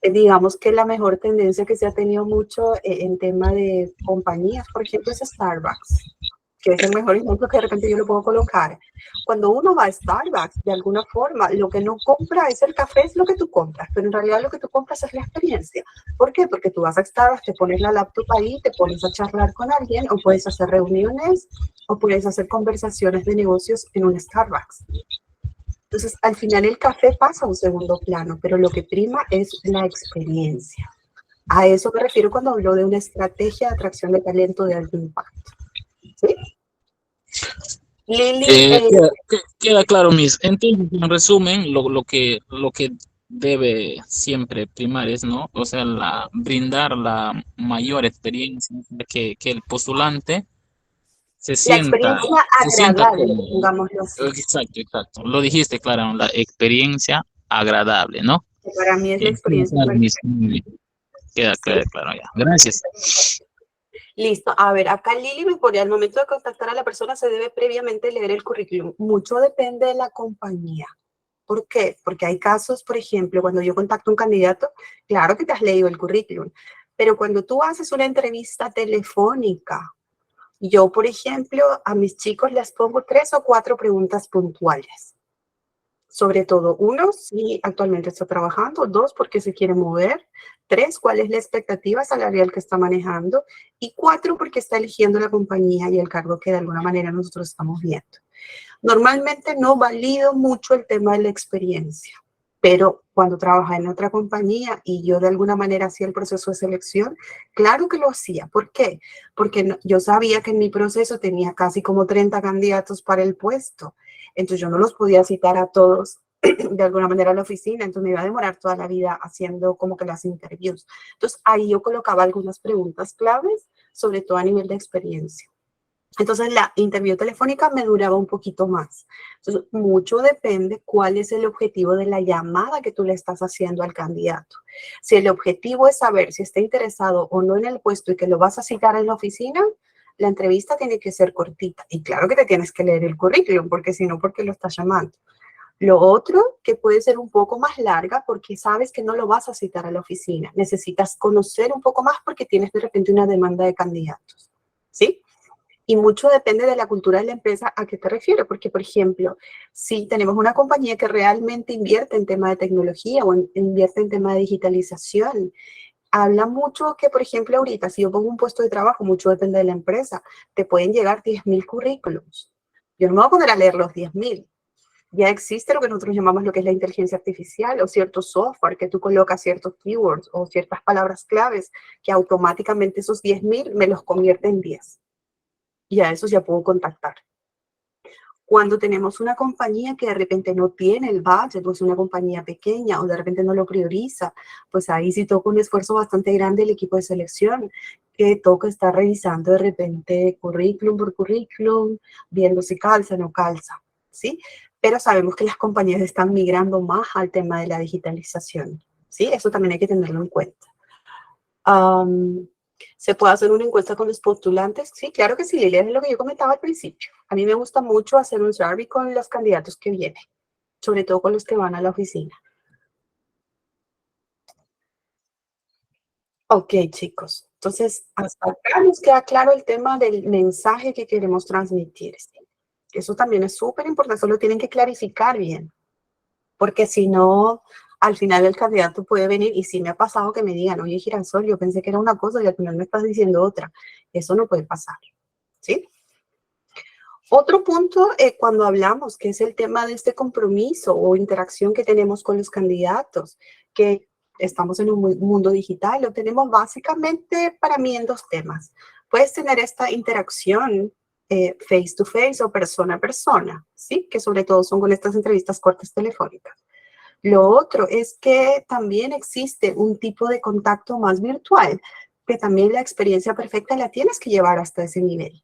Digamos que la mejor tendencia que se ha tenido mucho en tema de compañías, por ejemplo, es Starbucks, que es el mejor ejemplo que de repente yo lo puedo colocar. Cuando uno va a Starbucks, de alguna forma, lo que no compra es el café, es lo que tú compras, pero en realidad lo que tú compras es la experiencia. ¿Por qué? Porque tú vas a Starbucks, te pones la laptop ahí, te pones a charlar con alguien, o puedes hacer reuniones, o puedes hacer conversaciones de negocios en un Starbucks. Entonces, al final el café pasa a un segundo plano, pero lo que prima es la experiencia. A eso me refiero cuando hablo de una estrategia de atracción de talento de alto impacto. ¿Sí? Lili, Queda claro, Miss. Entonces, en resumen, lo que debe siempre primar es, ¿no? O sea, brindar la mayor experiencia que el postulante se La sienta, experiencia se sienta agradable, cómodo. pongámoslo así, Exacto, exacto. Lo dijiste, Clara, la experiencia agradable, ¿no? que para mí es la Sí, experiencia claro, perfecta, muy bien. Queda ¿sí? claro, claro, ya. Gracias. Listo. A ver, acá Lili me pone, al momento de contactar a la persona se debe previamente leer el currículum. Mucho depende de la compañía. ¿Por qué? Porque hay casos, por ejemplo, cuando yo contacto a un candidato, claro que te has leído el currículum, pero cuando tú haces una entrevista telefónica, yo, por ejemplo, a mis chicos les pongo 3 o 4 preguntas puntuales. Sobre todo, 1, si actualmente está trabajando; 2, por qué se quiere mover; 3, cuál es la expectativa salarial que está manejando; y 4, por qué está eligiendo la compañía y el cargo que de alguna manera nosotros estamos viendo. Normalmente no valido mucho el tema de la experiencia, pero cuando trabajaba en otra compañía y yo de alguna manera hacía el proceso de selección, claro que lo hacía. ¿Por qué? Porque yo sabía que en mi proceso tenía casi como 30 candidatos para el puesto. Entonces yo no los podía citar a todos de alguna manera a la oficina, entonces me iba a demorar toda la vida haciendo como que las interviews. Entonces ahí yo colocaba algunas preguntas claves, sobre todo a nivel de experiencia. Entonces la interview telefónica me duraba un poquito más. Entonces, mucho depende cuál es el objetivo de la llamada que tú le estás haciendo al candidato. Si el objetivo es saber si está interesado o no en el puesto y que lo vas a citar en la oficina, la entrevista tiene que ser cortita. Y claro que te tienes que leer el currículum, porque si no, ¿por qué lo estás llamando? Lo otro, que puede ser un poco más larga porque sabes que no lo vas a citar a la oficina. Necesitas conocer un poco más porque tienes de repente una demanda de candidatos. ¿Sí? Y mucho depende de la cultura de la empresa a qué te refieres, porque, por ejemplo, si tenemos una compañía que realmente invierte en tema de tecnología o invierte en tema de digitalización, habla mucho que, por ejemplo, ahorita, si yo pongo un puesto de trabajo, mucho depende de la empresa, te pueden llegar 10.000 currículums. Yo no me voy a poner a leer los 10.000. Ya existe lo que nosotros llamamos lo que es la inteligencia artificial o cierto software que tú colocas ciertos keywords o ciertas palabras claves que automáticamente esos 10.000 me los convierte en 10. Y a esos ya puedo contactar. Cuando tenemos una compañía que de repente no tiene el budget, o es una compañía pequeña, o de repente no lo prioriza, pues ahí sí toca un esfuerzo bastante grande el equipo de selección, que toca estar revisando de repente currículum por currículum, viendo si calza o no calza, ¿sí? Pero sabemos que las compañías están migrando más al tema de la digitalización, ¿sí? Eso también hay que tenerlo en cuenta. ¿Se puede hacer una encuesta con los postulantes? Sí, claro que sí, Lilia, es lo que yo comentaba al principio. A mí me gusta mucho hacer un survey con los candidatos que vienen, sobre todo con los que van a la oficina. Ok, chicos. Entonces, hasta acá nos queda claro el tema del mensaje que queremos transmitir. ¿Sí? Eso también es súper importante, eso lo tienen que clarificar bien, porque si no, al final el candidato puede venir, y sí me ha pasado que me digan, oye, Girasol, yo pensé que era una cosa y al final me estás diciendo otra. Eso no puede pasar, ¿sí? Otro punto, cuando hablamos, que es el tema de este compromiso o interacción que tenemos con los candidatos, que estamos en un mundo digital, lo tenemos básicamente para mí en 2 temas. Puedes tener esta interacción face to face o persona a persona, ¿sí? Que sobre todo son con estas entrevistas cortas telefónicas. Lo otro es que también existe un tipo de contacto más virtual, que también la experiencia perfecta la tienes que llevar hasta ese nivel.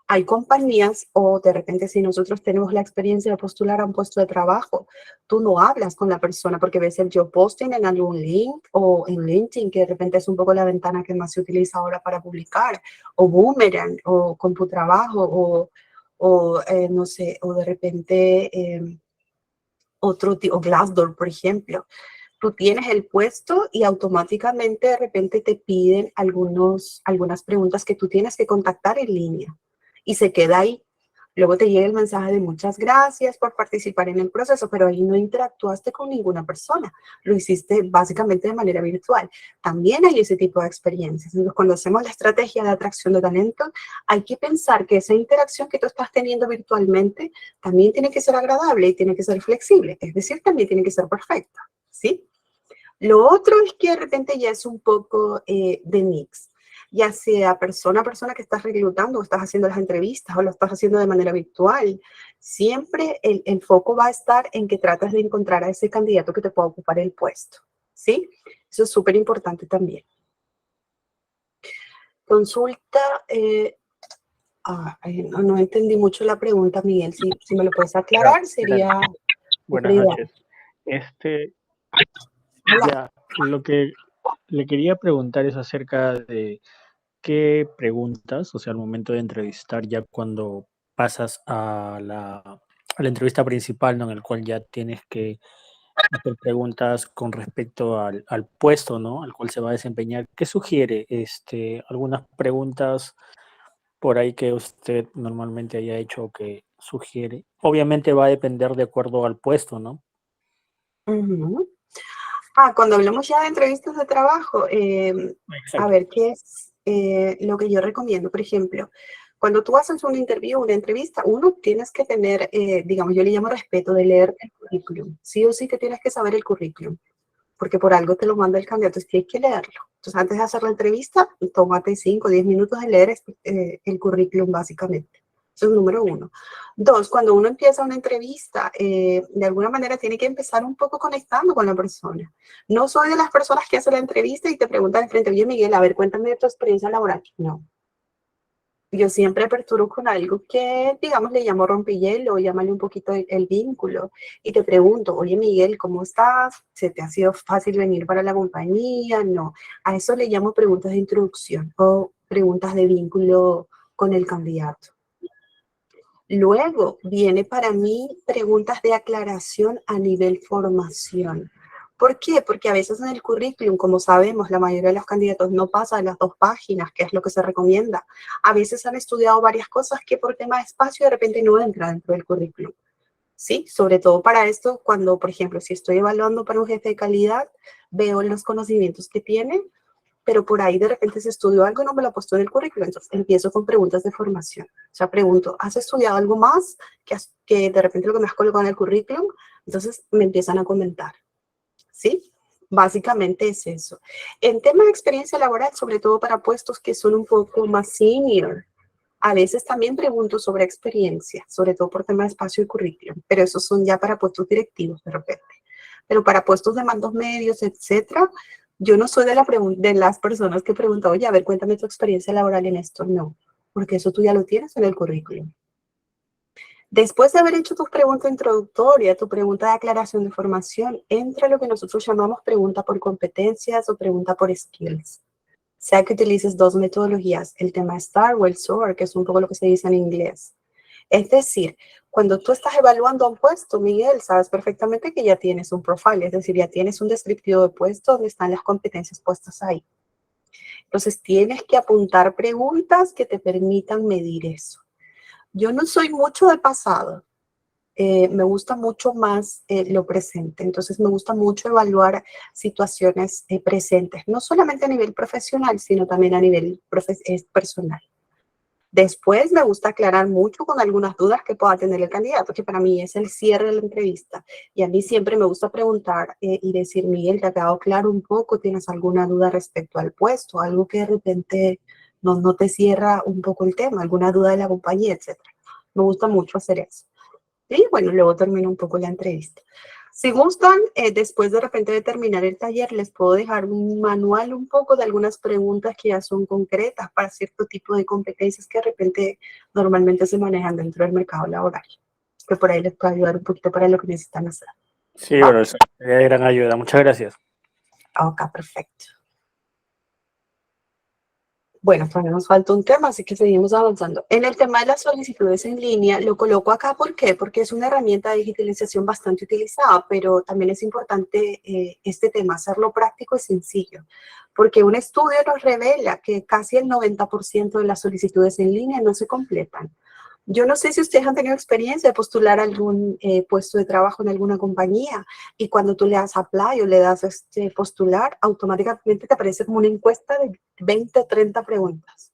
Hay compañías, o de repente si nosotros tenemos la experiencia de postular a un puesto de trabajo, tú no hablas con la persona porque ves el job posting en algún link o en LinkedIn, que de repente es un poco la ventana que más se utiliza ahora para publicar, o Boomerang, o CompuTrabajo, o no sé, o de repente otro tipo, Glassdoor, por ejemplo. Tú tienes el puesto y automáticamente de repente te piden algunas preguntas que tú tienes que contactar en línea y se queda ahí. Luego te llega el mensaje de muchas gracias por participar en el proceso, pero ahí no interactuaste con ninguna persona. Lo hiciste básicamente de manera virtual. También hay ese tipo de experiencias. Entonces, cuando hacemos la estrategia de atracción de talento, hay que pensar que esa interacción que tú estás teniendo virtualmente también tiene que ser agradable y tiene que ser flexible. Es decir, también tiene que ser perfecta, ¿sí? Lo otro es que de repente ya es un poco de mix, ya sea persona a persona que estás reclutando o estás haciendo las entrevistas o lo estás haciendo de manera virtual. Siempre el foco va a estar en que tratas de encontrar a ese candidato que te pueda ocupar el puesto, ¿sí? Eso es súper importante también. Consulta, No entendí mucho la pregunta, Miguel. Si me lo puedes aclarar, sería Buenas ideal. noches. Ya, lo que le quería preguntar es acerca de qué preguntas, o sea, al momento de entrevistar, ya cuando pasas a la entrevista principal, ¿no? En el cual ya tienes que hacer preguntas con respecto al puesto, ¿no? Al cual se va a desempeñar. ¿Qué sugiere? Algunas preguntas por ahí que usted normalmente haya hecho o que sugiere. Obviamente va a depender de acuerdo al puesto, ¿no? Uh-huh. Cuando hablamos ya de entrevistas de trabajo, a ver, ¿qué es lo que yo recomiendo? Por ejemplo, cuando tú haces una entrevista, uno tienes que tener, digamos, yo le llamo respeto de leer el currículum. Sí o sí que tienes que saber el currículum, porque por algo te lo manda el candidato, es que hay que leerlo. Entonces, antes de hacer la entrevista, tómate 5 o 10 minutos de leer el currículum básicamente. Eso es número 1. 2, cuando uno empieza una entrevista, de alguna manera tiene que empezar un poco conectando con la persona. No soy de las personas que hacen la entrevista y te preguntan de frente, oye Miguel, a ver, cuéntame de tu experiencia laboral. No. Yo siempre aperturo con algo que, digamos, le llamo rompehielo, llámale un poquito el vínculo, y te pregunto, oye Miguel, ¿cómo estás? ¿Se te ha sido fácil venir para la compañía? No. A eso le llamo preguntas de introducción o preguntas de vínculo con el candidato. Luego viene para mí preguntas de aclaración a nivel formación. ¿Por qué? Porque a veces en el currículum, como sabemos, la mayoría de los candidatos no pasa de las 2 páginas, que es lo que se recomienda. A veces han estudiado varias cosas que por tema de espacio de repente no entran dentro del currículum. ¿Sí? Sobre todo para esto, cuando, por ejemplo, si estoy evaluando para un jefe de calidad, veo los conocimientos que tiene, pero por ahí de repente se estudió algo y no me lo ha puesto en el currículum. Entonces empiezo con preguntas de formación. O sea, pregunto, ¿has estudiado algo más que de repente lo que me has colocado en el currículum? Entonces me empiezan a comentar. ¿Sí? Básicamente es eso. En tema de experiencia laboral, sobre todo para puestos que son un poco más senior, a veces también pregunto sobre experiencia, sobre todo por tema de espacio y currículum, pero esos son ya para puestos directivos de repente. Pero para puestos de mandos medios, etcétera, yo no soy de las personas que preguntan, oye, a ver, cuéntame tu experiencia laboral en esto. No, porque eso tú ya lo tienes en el currículum. Después de haber hecho tu pregunta introductoria, tu pregunta de aclaración de formación, entra lo que nosotros llamamos pregunta por competencias o pregunta por skills. Sea que utilices 2 metodologías, el tema STAR o el SOAR, que es un poco lo que se dice en inglés. Es decir, cuando tú estás evaluando un puesto, Miguel, sabes perfectamente que ya tienes un profile, es decir, ya tienes un descriptivo de puesto donde están las competencias puestas ahí. Entonces, tienes que apuntar preguntas que te permitan medir eso. Yo no soy mucho de pasado, me gusta mucho más lo presente. Entonces, me gusta mucho evaluar situaciones presentes, no solamente a nivel profesional, sino también a nivel personal. Después me gusta aclarar mucho con algunas dudas que pueda tener el candidato, que para mí es el cierre de la entrevista. Y a mí siempre me gusta preguntar y decir, Miguel, ¿te ha quedado claro un poco? ¿Tienes alguna duda respecto al puesto? Algo que de repente no te cierra un poco el tema, alguna duda de la compañía, etcétera. Me gusta mucho hacer eso. Y bueno, luego termino un poco la entrevista. Si gustan, después de repente de terminar el taller, les puedo dejar un manual un poco de algunas preguntas que ya son concretas para cierto tipo de competencias que de repente normalmente se manejan dentro del mercado laboral. Que por ahí les puede ayudar un poquito para lo que necesitan hacer. Sí, bueno, eso sería de gran ayuda. Muchas gracias. Ok, perfecto. Bueno, todavía nos falta un tema, así que seguimos avanzando. En el tema de las solicitudes en línea, lo coloco acá, ¿por qué? Porque es una herramienta de digitalización bastante utilizada, pero también es importante este tema, hacerlo práctico y sencillo, porque un estudio nos revela que casi el 90% de las solicitudes en línea no se completan. Yo no sé si ustedes han tenido experiencia de postular algún puesto de trabajo en alguna compañía y cuando tú le das apply o le das postular, automáticamente te aparece como una encuesta de 20 o 30 preguntas,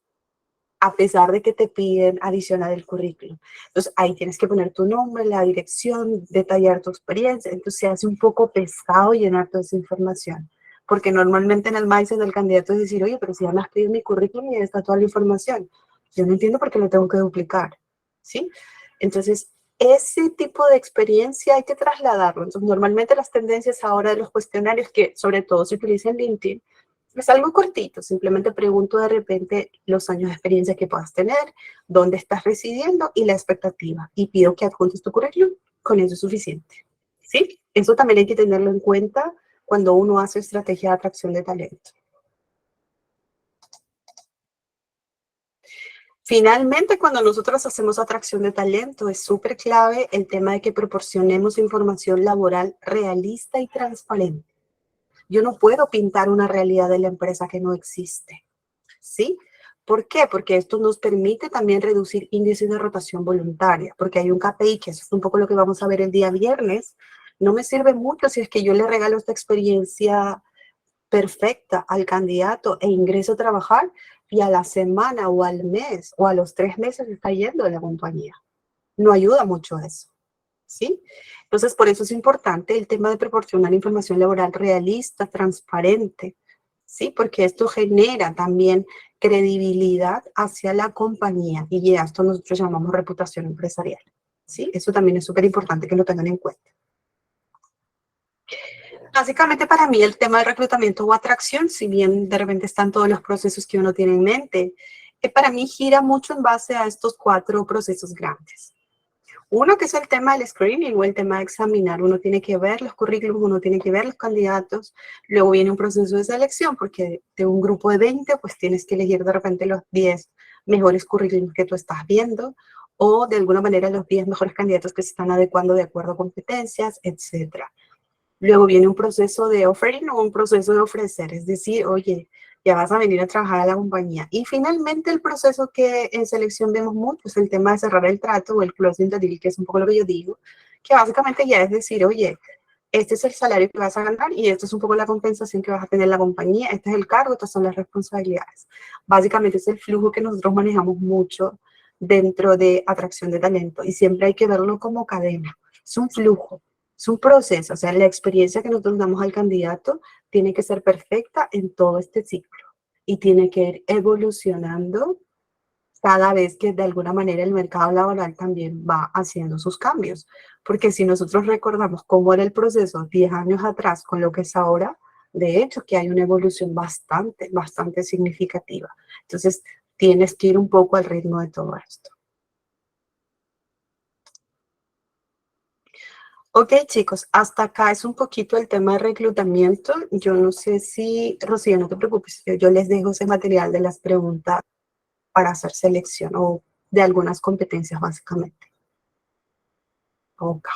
a pesar de que te piden adicionar el currículum. Entonces, ahí tienes que poner tu nombre, la dirección, detallar tu experiencia. Entonces, se hace un poco pesado llenar toda esa información. Porque normalmente en el mindset del candidato es decir, oye, pero si ya me has pedido mi currículum y ahí está toda la información. Yo no entiendo por qué lo tengo que duplicar. ¿Sí? Entonces, ese tipo de experiencia hay que trasladarlo. Entonces, normalmente las tendencias ahora de los cuestionarios que sobre todo se utilizan en LinkedIn Es algo cortito, simplemente pregunto de repente los años de experiencia que puedas tener, dónde estás residiendo y la expectativa. Y pido que adjuntes tu currículum, con eso es suficiente. ¿Sí? Eso también hay que tenerlo en cuenta cuando uno hace estrategia de atracción de talento. Finalmente, cuando nosotros hacemos atracción de talento, es súper clave el tema de que proporcionemos información laboral realista y transparente. Yo no puedo pintar una realidad de la empresa que no existe, ¿sí? ¿Por qué? Porque esto nos permite también reducir índices de rotación voluntaria, porque hay un KPI, que eso es un poco lo que vamos a ver el día viernes. No me sirve mucho si es que yo le regalo esta experiencia perfecta al candidato e ingreso a trabajar y a la semana o al mes o a los 3 meses está yendo de la compañía. No ayuda mucho eso, ¿sí? Entonces, por eso es importante el tema de proporcionar información laboral realista, transparente, ¿sí? Porque esto genera también credibilidad hacia la compañía y esto nosotros llamamos reputación empresarial, ¿sí? Eso también es súper importante que lo tengan en cuenta. Básicamente para mí el tema de reclutamiento o atracción, si bien de repente están todos los procesos que uno tiene en mente, para mí gira mucho en base a estos 4 procesos grandes. Uno que es el tema del screening o el tema de examinar. Uno tiene que ver los currículums, uno tiene que ver los candidatos. Luego viene un proceso de selección porque de un grupo de 20, pues tienes que elegir de repente los 10 mejores currículums que tú estás viendo o de alguna manera los 10 mejores candidatos que se están adecuando de acuerdo a competencias, etcétera. Luego viene un proceso de offering o un proceso de ofrecer, es decir, oye, ya vas a venir a trabajar a la compañía. Y finalmente el proceso que en selección vemos mucho es el tema de cerrar el trato o el closing the deal, que es un poco lo que yo digo, que básicamente ya es decir, oye, este es el salario que vas a ganar y esto es un poco la compensación que vas a tener en la compañía, este es el cargo, estas son las responsabilidades. Básicamente es el flujo que nosotros manejamos mucho dentro de atracción de talento y siempre hay que verlo como cadena. Es un flujo. Es un proceso, o sea, la experiencia que nosotros damos al candidato tiene que ser perfecta en todo este ciclo y tiene que ir evolucionando cada vez que de alguna manera el mercado laboral también va haciendo sus cambios. Porque si nosotros recordamos cómo era el proceso 10 años atrás con lo que es ahora, de hecho que hay una evolución bastante significativa. Entonces, tienes que ir un poco al ritmo de todo esto. Ok, chicos, hasta acá es un poquito el tema de reclutamiento. Yo no sé si, Rocío, no te preocupes, yo les dejo ese material de las preguntas para hacer selección o de algunas competencias básicamente. Ok.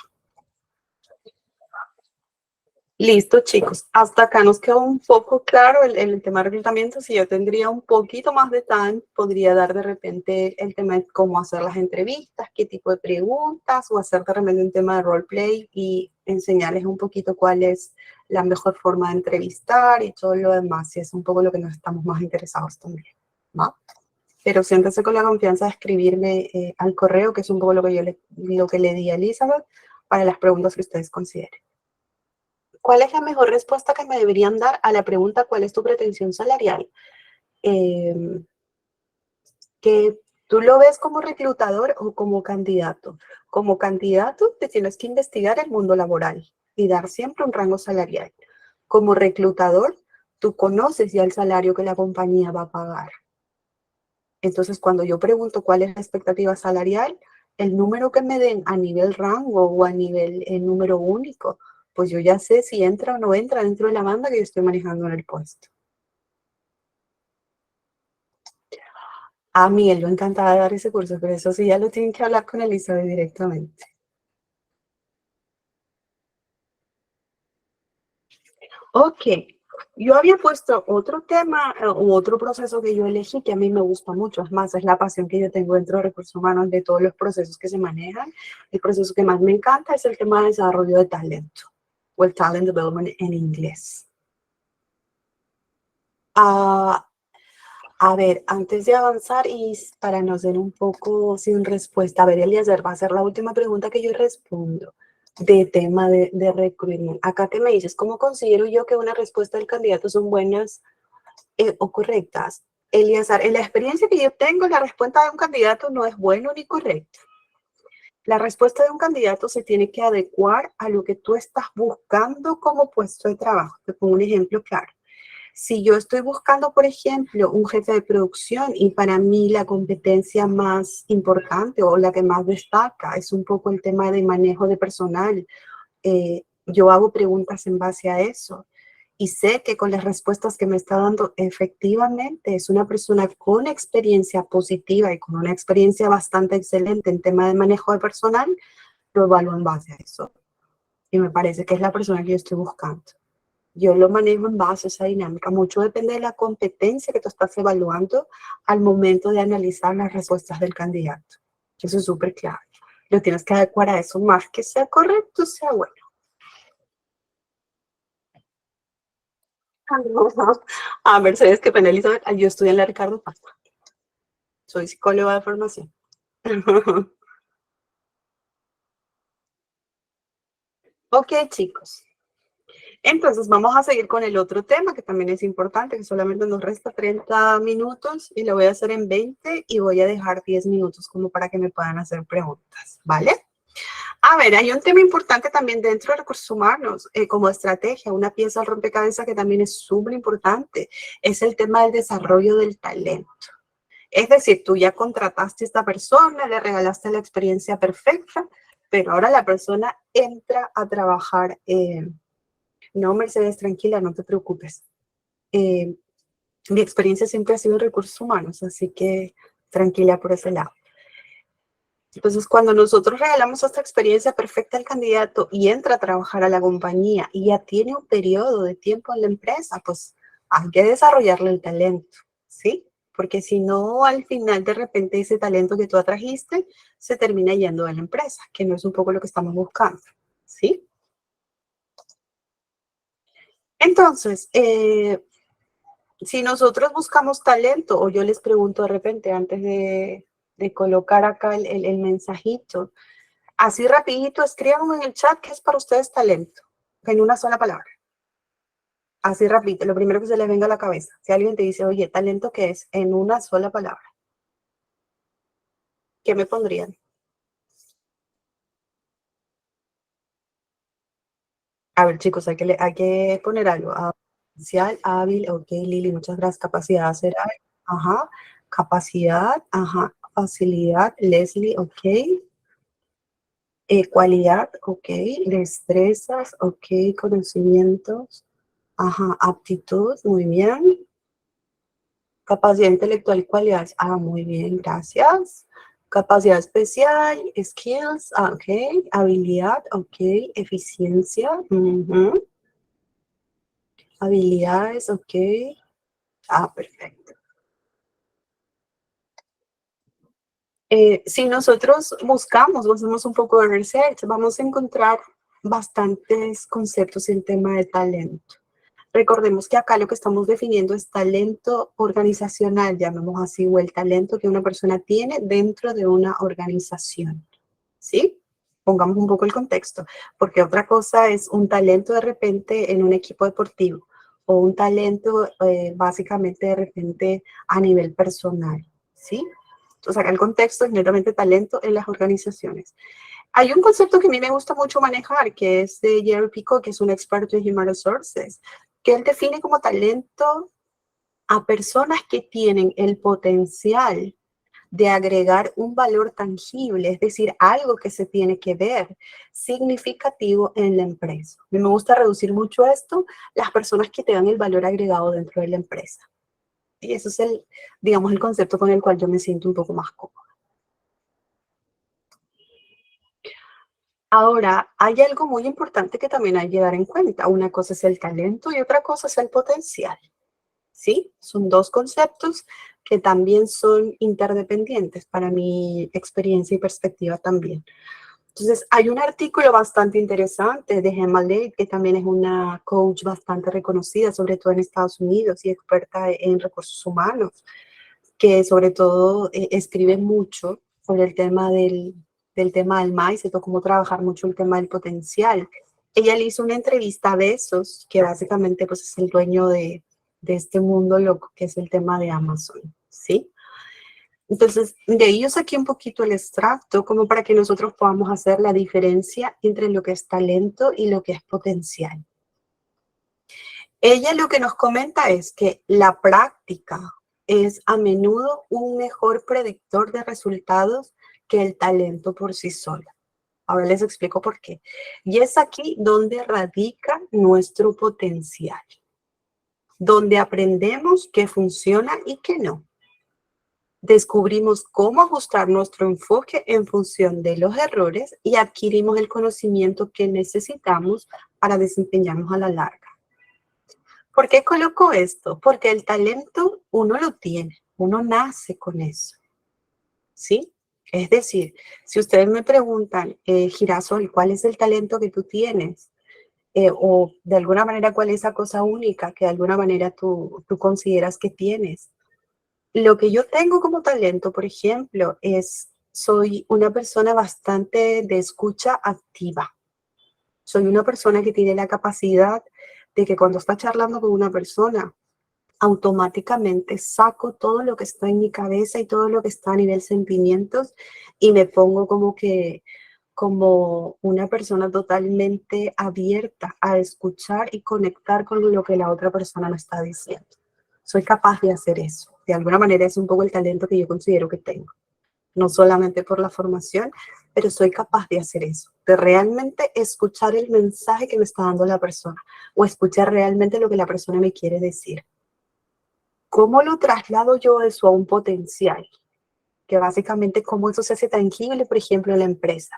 Listo, chicos. Hasta acá nos quedó un poco claro el tema de reclutamiento. Si yo tendría un poquito más de time, podría dar de repente el tema de cómo hacer las entrevistas, qué tipo de preguntas, o hacer de repente un tema de roleplay y enseñarles un poquito cuál es la mejor forma de entrevistar y todo lo demás, si es un poco lo que nos estamos más interesados también, ¿va? Pero siéntese con la confianza de escribirme al correo, que es un poco lo que lo que le di a Elizabeth, para las preguntas que ustedes consideren. ¿Cuál es la mejor respuesta que me deberían dar a la pregunta ¿cuál es tu pretensión salarial? Que tú lo ves como reclutador o como candidato. Como candidato te tienes que investigar el mundo laboral y dar siempre un rango salarial. Como reclutador, tú conoces ya el salario que la compañía va a pagar. Entonces, cuando yo pregunto cuál es la expectativa salarial, el número que me den a nivel rango o a nivel número único, pues yo ya sé si entra o no entra dentro de la banda que yo estoy manejando en el puesto. A Miguel lo encantada de dar ese curso, pero eso sí ya lo tienen que hablar con Elizabeth directamente. Ok, yo había puesto otro tema u otro proceso que yo elegí que a mí me gusta mucho, es más, es la pasión que yo tengo dentro de recursos humanos de todos los procesos que se manejan. El proceso que más me encanta es el tema de desarrollo de talento o el talent development en inglés. A ver, antes de avanzar y para no ser un poco sin respuesta, a ver, Eliezer, va a ser la última pregunta que yo respondo de tema de recruitment. Acá te me dices, ¿cómo considero yo que una respuesta del candidato son buenas o correctas? Eliezer, en la experiencia que yo tengo, la respuesta de un candidato no es bueno ni correcta. La respuesta de un candidato se tiene que adecuar a lo que tú estás buscando como puesto de trabajo. Te pongo un ejemplo claro. Si yo estoy buscando, por ejemplo, un jefe de producción y para mí la competencia más importante o la que más destaca es un poco el tema de manejo de personal, yo hago preguntas en base a eso y sé que con las respuestas que me está dando efectivamente es una persona con experiencia positiva y con una experiencia bastante excelente en tema de manejo de personal, lo evalúo en base a eso. Y me parece que es la persona que yo estoy buscando. Yo lo manejo en base a esa dinámica. Mucho depende de la competencia que tú estás evaluando al momento de analizar las respuestas del candidato. Eso es súper claro. Lo tienes que adecuar a eso, más que sea correcto, sea bueno. Ah, Mercedes, qué pena, Elizabeth. Yo estudié en la Ricardo Paz. Soy psicóloga de formación. Ok, chicos. Entonces vamos a seguir con el otro tema que también es importante, que solamente nos resta 30 minutos y lo voy a hacer en 20 y voy a dejar 10 minutos como para que me puedan hacer preguntas, ¿vale? A ver, hay un tema importante también dentro de recursos humanos, como estrategia, una pieza al rompecabezas que también es súper importante, es el tema del desarrollo del talento. Es decir, tú ya contrataste a esta persona, le regalaste la experiencia perfecta, pero ahora la persona entra a trabajar. No, Mercedes, tranquila, no te preocupes. Mi experiencia siempre ha sido en recursos humanos, así que tranquila por ese lado. Entonces, cuando nosotros regalamos esta experiencia perfecta al candidato y entra a trabajar a la compañía y ya tiene un periodo de tiempo en la empresa, pues hay que desarrollarle el talento, ¿sí? Porque si no, al final de repente ese talento que tú atrajiste se termina yendo de la empresa, que no es un poco lo que estamos buscando, ¿sí? Entonces, si nosotros buscamos talento, o yo les pregunto de repente antes de colocar acá el mensajito, así rapidito, escríbanme en el chat qué es para ustedes talento, en una sola palabra. Así rapidito, lo primero que se les venga a la cabeza. Si alguien te dice, oye, ¿talento qué es? En una sola palabra. ¿Qué me pondrían? A ver, chicos, hay que poner algo. Potencial, hábil, ok, Lili, muchas gracias. Capacidad de hacer algo, ajá. Capacidad, ajá. Facilidad, Leslie, ok. Cualidad, ok. Destrezas, ok. Conocimientos, ajá. Aptitud, muy bien. Capacidad intelectual y cualidades, muy bien, gracias. Capacidad especial, skills, ok. Habilidad, ok. Eficiencia, habilidades, ok. Perfecto. Si nosotros buscamos o hacemos un poco de research, vamos a encontrar bastantes conceptos en tema de talento. Recordemos que acá lo que estamos definiendo es talento organizacional, llamemos así, o el talento que una persona tiene dentro de una organización, ¿sí? Pongamos un poco el contexto, porque otra cosa es un talento de repente en un equipo deportivo o un talento básicamente de repente a nivel personal, ¿sí? Entonces acá el contexto es netamente talento en las organizaciones. Hay un concepto que a mí me gusta mucho manejar, que es de Jerry Pico, que es un experto en Human Resources, que él define como talento a personas que tienen el potencial de agregar un valor tangible, es decir, algo que se tiene que ver significativo en la empresa. A mí me gusta reducir mucho esto, las personas que te dan el valor agregado dentro de la empresa. Y eso es digamos, el concepto con el cual yo me siento un poco más cómoda. Ahora, hay algo muy importante que también hay que dar en cuenta. Una cosa es el talento y otra cosa es el potencial. ¿Sí? Son dos conceptos que también son interdependientes para mi experiencia y perspectiva también. Entonces, hay un artículo bastante interesante de Gemma Lake, que también es una coach bastante reconocida, sobre todo en Estados Unidos y experta en recursos humanos, que sobre todo escribe mucho sobre el tema del tema del mindset o cómo trabajar mucho el tema del potencial. Ella le hizo una entrevista a Bezos, que básicamente pues, es el dueño de este mundo loco que es el tema de Amazon, ¿sí? Entonces, de ahí yo saqué un poquito el extracto como para que nosotros podamos hacer la diferencia entre lo que es talento y lo que es potencial. Ella lo que nos comenta es que la práctica es a menudo un mejor predictor de resultados que el talento por sí solo. Ahora les explico por qué. Y es aquí donde radica nuestro potencial, donde aprendemos qué funciona y qué no. Descubrimos cómo ajustar nuestro enfoque en función de los errores y adquirimos el conocimiento que necesitamos para desempeñarnos a la larga. ¿Por qué coloco esto? Porque el talento uno lo tiene, uno nace con eso, ¿sí? Es decir, si ustedes me preguntan, Girasol, ¿cuál es el talento que tú tienes? O de alguna manera, ¿cuál es esa cosa única que de alguna manera tú consideras que tienes? Lo que yo tengo como talento, por ejemplo, soy una persona bastante de escucha activa. Soy una persona que tiene la capacidad de que cuando está charlando con una persona, automáticamente saco todo lo que está en mi cabeza y todo lo que está a nivel sentimientos y me pongo como una persona totalmente abierta a escuchar y conectar con lo que la otra persona me está diciendo. Soy capaz de hacer eso. De alguna manera es un poco el talento que yo considero que tengo. No solamente por la formación, pero soy capaz de hacer eso, de realmente escuchar el mensaje que me está dando la persona o escuchar realmente lo que la persona me quiere decir. ¿Cómo lo traslado yo eso a un potencial? Que básicamente cómo eso se hace tangible, por ejemplo, en la empresa.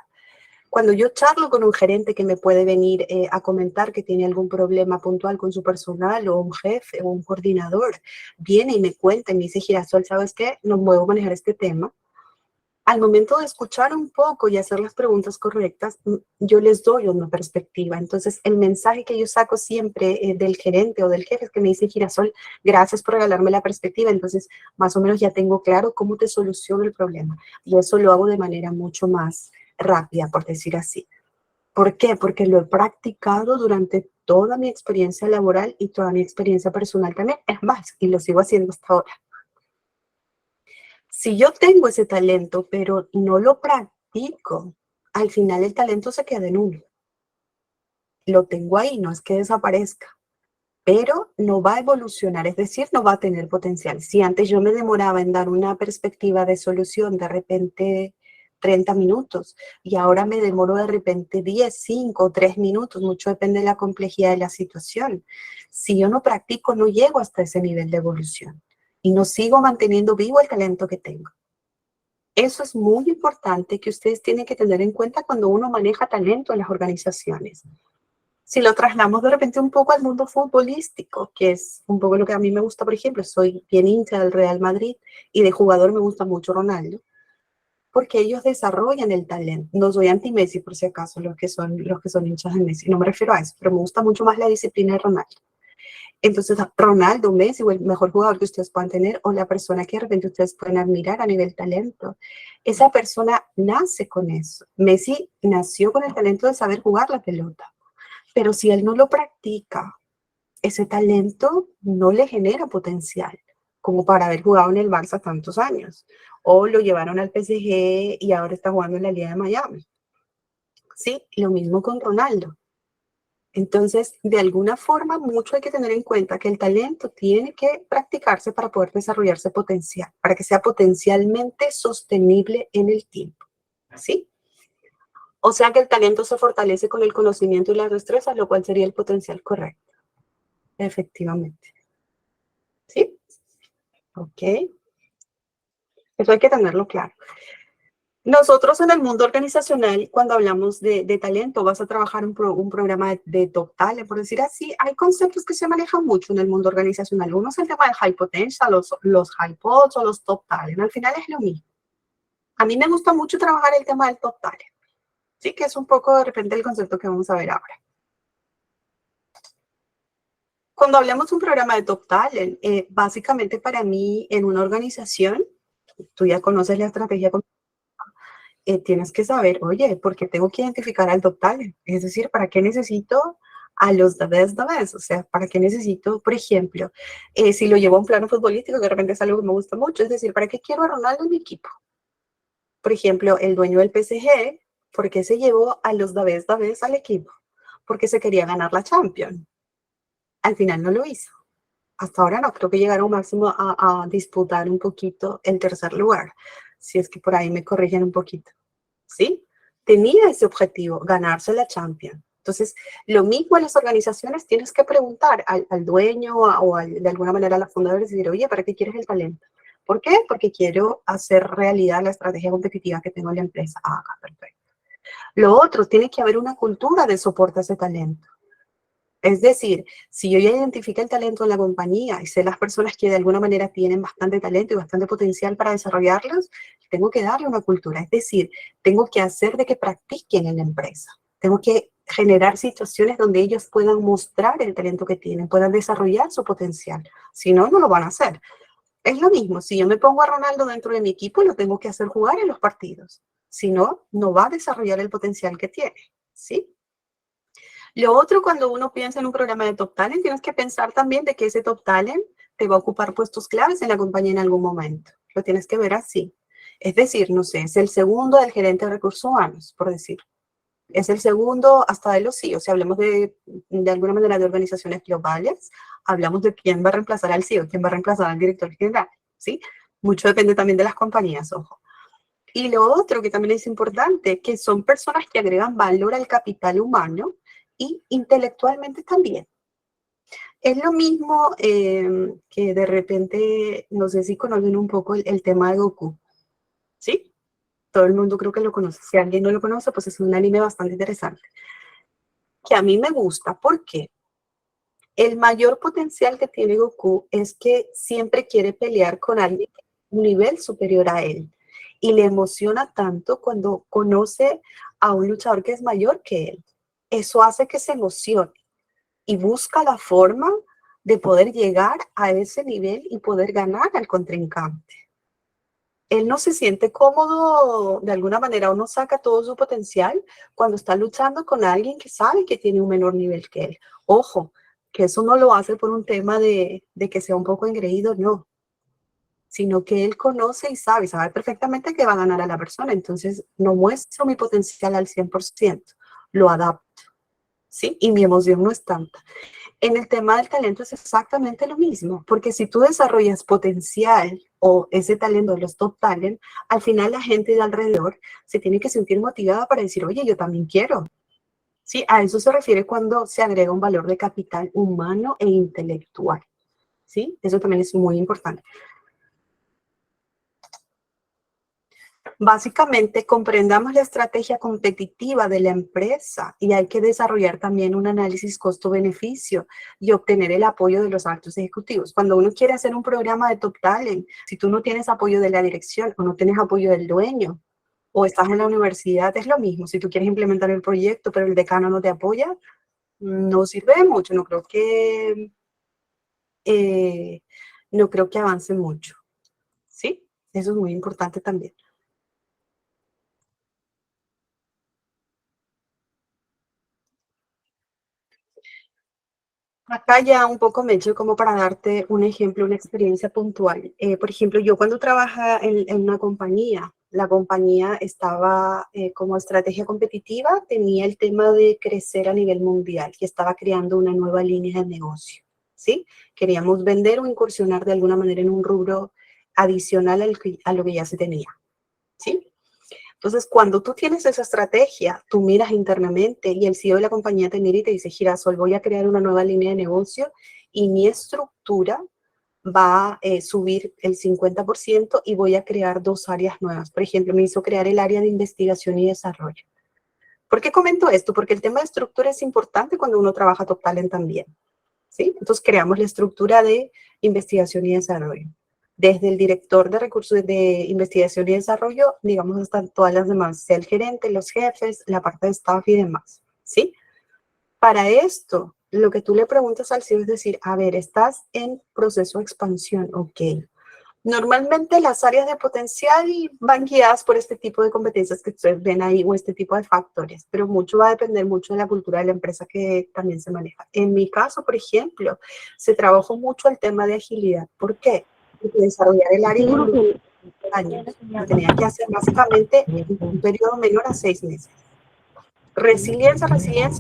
Cuando yo charlo con un gerente que me puede venir a comentar que tiene algún problema puntual con su personal o un jefe o un coordinador, viene y me cuenta y me dice, Girasol, ¿sabes qué? No puedo manejar este tema. Al momento de escuchar un poco y hacer las preguntas correctas, yo les doy una perspectiva. Entonces, el mensaje que yo saco siempre del gerente o del jefe es que me dice, Girasol, gracias por regalarme la perspectiva. Entonces, más o menos ya tengo claro cómo te soluciono el problema. Y eso lo hago de manera mucho más rápida, por decir así. ¿Por qué? Porque lo he practicado durante toda mi experiencia laboral y toda mi experiencia personal también. Es más, y lo sigo haciendo hasta ahora. Si yo tengo ese talento, pero no lo practico, al final el talento se queda en uno. Lo tengo ahí, no es que desaparezca, pero no va a evolucionar, es decir, no va a tener potencial. Si antes yo me demoraba en dar una perspectiva de solución de repente 30 minutos y ahora me demoro de repente 10, 5, 3 minutos, mucho depende de la complejidad de la situación. Si yo no practico, no llego hasta ese nivel de evolución y no sigo manteniendo vivo el talento que tengo. Eso es muy importante que ustedes tienen que tener en cuenta cuando uno maneja talento en las organizaciones. Si lo trasladamos de repente un poco al mundo futbolístico, que es un poco lo que a mí me gusta, por ejemplo, soy bien hincha del Real Madrid y de jugador me gusta mucho Ronaldo, porque ellos desarrollan el talento. No soy anti-Messi, por si acaso, los que son hinchas de Messi, no me refiero a eso, pero me gusta mucho más la disciplina de Ronaldo. Entonces, Ronaldo, Messi, o el mejor jugador que ustedes puedan tener, o la persona que de repente ustedes pueden admirar a nivel talento, esa persona nace con eso. Messi nació con el talento de saber jugar la pelota, pero si él no lo practica, ese talento no le genera potencial, como para haber jugado en el Barça tantos años, o lo llevaron al PSG y ahora está jugando en la Liga de Miami. Sí, lo mismo con Ronaldo. Entonces, de alguna forma, mucho hay que tener en cuenta que el talento tiene que practicarse para poder desarrollarse potencial, para que sea potencialmente sostenible en el tiempo, ¿sí? O sea que el talento se fortalece con el conocimiento y las destrezas, lo cual sería el potencial correcto. Efectivamente. ¿Sí? Ok. Eso hay que tenerlo claro. Nosotros en el mundo organizacional, cuando hablamos de talento, vas a trabajar un programa de top talent, por decir así, hay conceptos que se manejan mucho en el mundo organizacional. Uno es el tema de high potential, los high pods o los top talent. Al final es lo mismo. A mí me gusta mucho trabajar el tema del top talent. Sí, que es un poco de repente el concepto que vamos a ver ahora. Cuando hablamos de un programa de top talent, básicamente para mí en una organización, tú ya conoces la estrategia, tienes que saber, oye, ¿por qué tengo que identificar al top talent? Es decir, ¿para qué necesito a los the best? O sea, ¿para qué necesito, por ejemplo, si lo llevo a un plano futbolístico, que de repente es algo que me gusta mucho, es decir, ¿para qué quiero a Ronaldo en mi equipo? Por ejemplo, el dueño del PSG, ¿por qué se llevó a los the best al equipo? Porque se quería ganar la Champions. Al final no lo hizo. Hasta ahora no, creo que llegaron máximo a disputar un poquito el tercer lugar, si es que por ahí me corrigen un poquito, ¿sí? Tenía ese objetivo, ganarse la Champions. Entonces, lo mismo en las organizaciones, tienes que preguntar al dueño o de alguna manera a la fundadora y decir, oye, ¿para qué quieres el talento? ¿Por qué? Porque quiero hacer realidad la estrategia competitiva que tengo en la empresa. Ah, perfecto. Lo otro, tiene que haber una cultura de soporte a ese talento. Es decir, si yo ya identifico el talento en la compañía y sé las personas que de alguna manera tienen bastante talento y bastante potencial para desarrollarlos, tengo que darle una cultura. Es decir, tengo que hacer de que practiquen en la empresa. Tengo que generar situaciones donde ellos puedan mostrar el talento que tienen, puedan desarrollar su potencial. Si no, no lo van a hacer. Es lo mismo, si yo me pongo a Ronaldo dentro de mi equipo, lo tengo que hacer jugar en los partidos. Si no, no va a desarrollar el potencial que tiene, ¿sí? Lo otro, cuando uno piensa en un programa de Top Talent, tienes que pensar también de que ese Top Talent te va a ocupar puestos claves en la compañía en algún momento. Lo tienes que ver así. Es decir, no sé, es el segundo del gerente de recursos humanos, por decir. Es el segundo hasta de los CEOs. Si hablamos de alguna manera de organizaciones globales, hablamos de quién va a reemplazar al CEO, quién va a reemplazar al director general, ¿sí? Mucho depende también de las compañías, ojo. Y lo otro que también es importante, que son personas que agregan valor al capital humano y intelectualmente también. Es lo mismo que de repente, no sé si conocen un poco el tema de Goku, ¿sí? Todo el mundo creo que lo conoce. Si alguien no lo conoce, pues es un anime bastante interesante. Que a mí me gusta, ¿por qué? El mayor potencial que tiene Goku es que siempre quiere pelear con alguien un nivel superior a él. Y le emociona tanto cuando conoce a un luchador que es mayor que él. Eso hace que se emocione y busca la forma de poder llegar a ese nivel y poder ganar al contrincante. Él no se siente cómodo de alguna manera o no saca todo su potencial cuando está luchando con alguien que sabe que tiene un menor nivel que él. Ojo, que eso no lo hace por un tema de que sea un poco engreído, no, sino que él conoce y sabe perfectamente que va a ganar a la persona, entonces no muestro mi potencial al 100%, lo adapto, ¿sí? Y mi emoción no es tanta. En el tema del talento es exactamente lo mismo, porque si tú desarrollas potencial o ese talento de los top talent, al final la gente de alrededor se tiene que sentir motivada para decir, oye, yo también quiero. ¿Sí? A eso se refiere cuando se agrega un valor de capital humano e intelectual. ¿Sí? Eso también es muy importante. Básicamente, comprendamos la estrategia competitiva de la empresa y hay que desarrollar también un análisis costo-beneficio y obtener el apoyo de los altos ejecutivos. Cuando uno quiere hacer un programa de Top Talent, si tú no tienes apoyo de la dirección o no tienes apoyo del dueño o estás en la universidad, es lo mismo. Si tú quieres implementar el proyecto pero el decano no te apoya, no sirve de mucho. No creo que avance mucho. ¿Sí? Eso es muy importante también. Acá ya un poco me echo como para darte un ejemplo, una experiencia puntual. Por ejemplo, yo cuando trabajaba en una compañía, la compañía estaba como estrategia competitiva, tenía el tema de crecer a nivel mundial y estaba creando una nueva línea de negocio, ¿sí? Queríamos vender o incursionar de alguna manera en un rubro adicional a lo que ya se tenía, ¿sí? Entonces, cuando tú tienes esa estrategia, tú miras internamente y el CEO de la compañía te mira y te dice, Girasol, voy a crear una nueva línea de negocio y mi estructura va a subir el 50% y voy a crear 2 áreas nuevas. Por ejemplo, me hizo crear el área de investigación y desarrollo. ¿Por qué comento esto? Porque el tema de estructura es importante cuando uno trabaja Top Talent también, ¿sí? Entonces, creamos la estructura de investigación y desarrollo. Desde el director de recursos de investigación y desarrollo, digamos, hasta todas las demás, sea el gerente, los jefes, la parte de staff y demás, ¿sí? Para esto, lo que tú le preguntas al CEO es decir, a ver, estás en proceso de expansión, ok. Normalmente las áreas de potencial van guiadas por este tipo de competencias que ustedes ven ahí o este tipo de factores, pero mucho va a depender mucho de la cultura de la empresa que también se maneja. En mi caso, por ejemplo, se trabajó mucho el tema de agilidad. ¿Por qué? Porque desarrollar el área en años. Lo tenía que hacer básicamente en un periodo menor a 6 meses. Resiliencia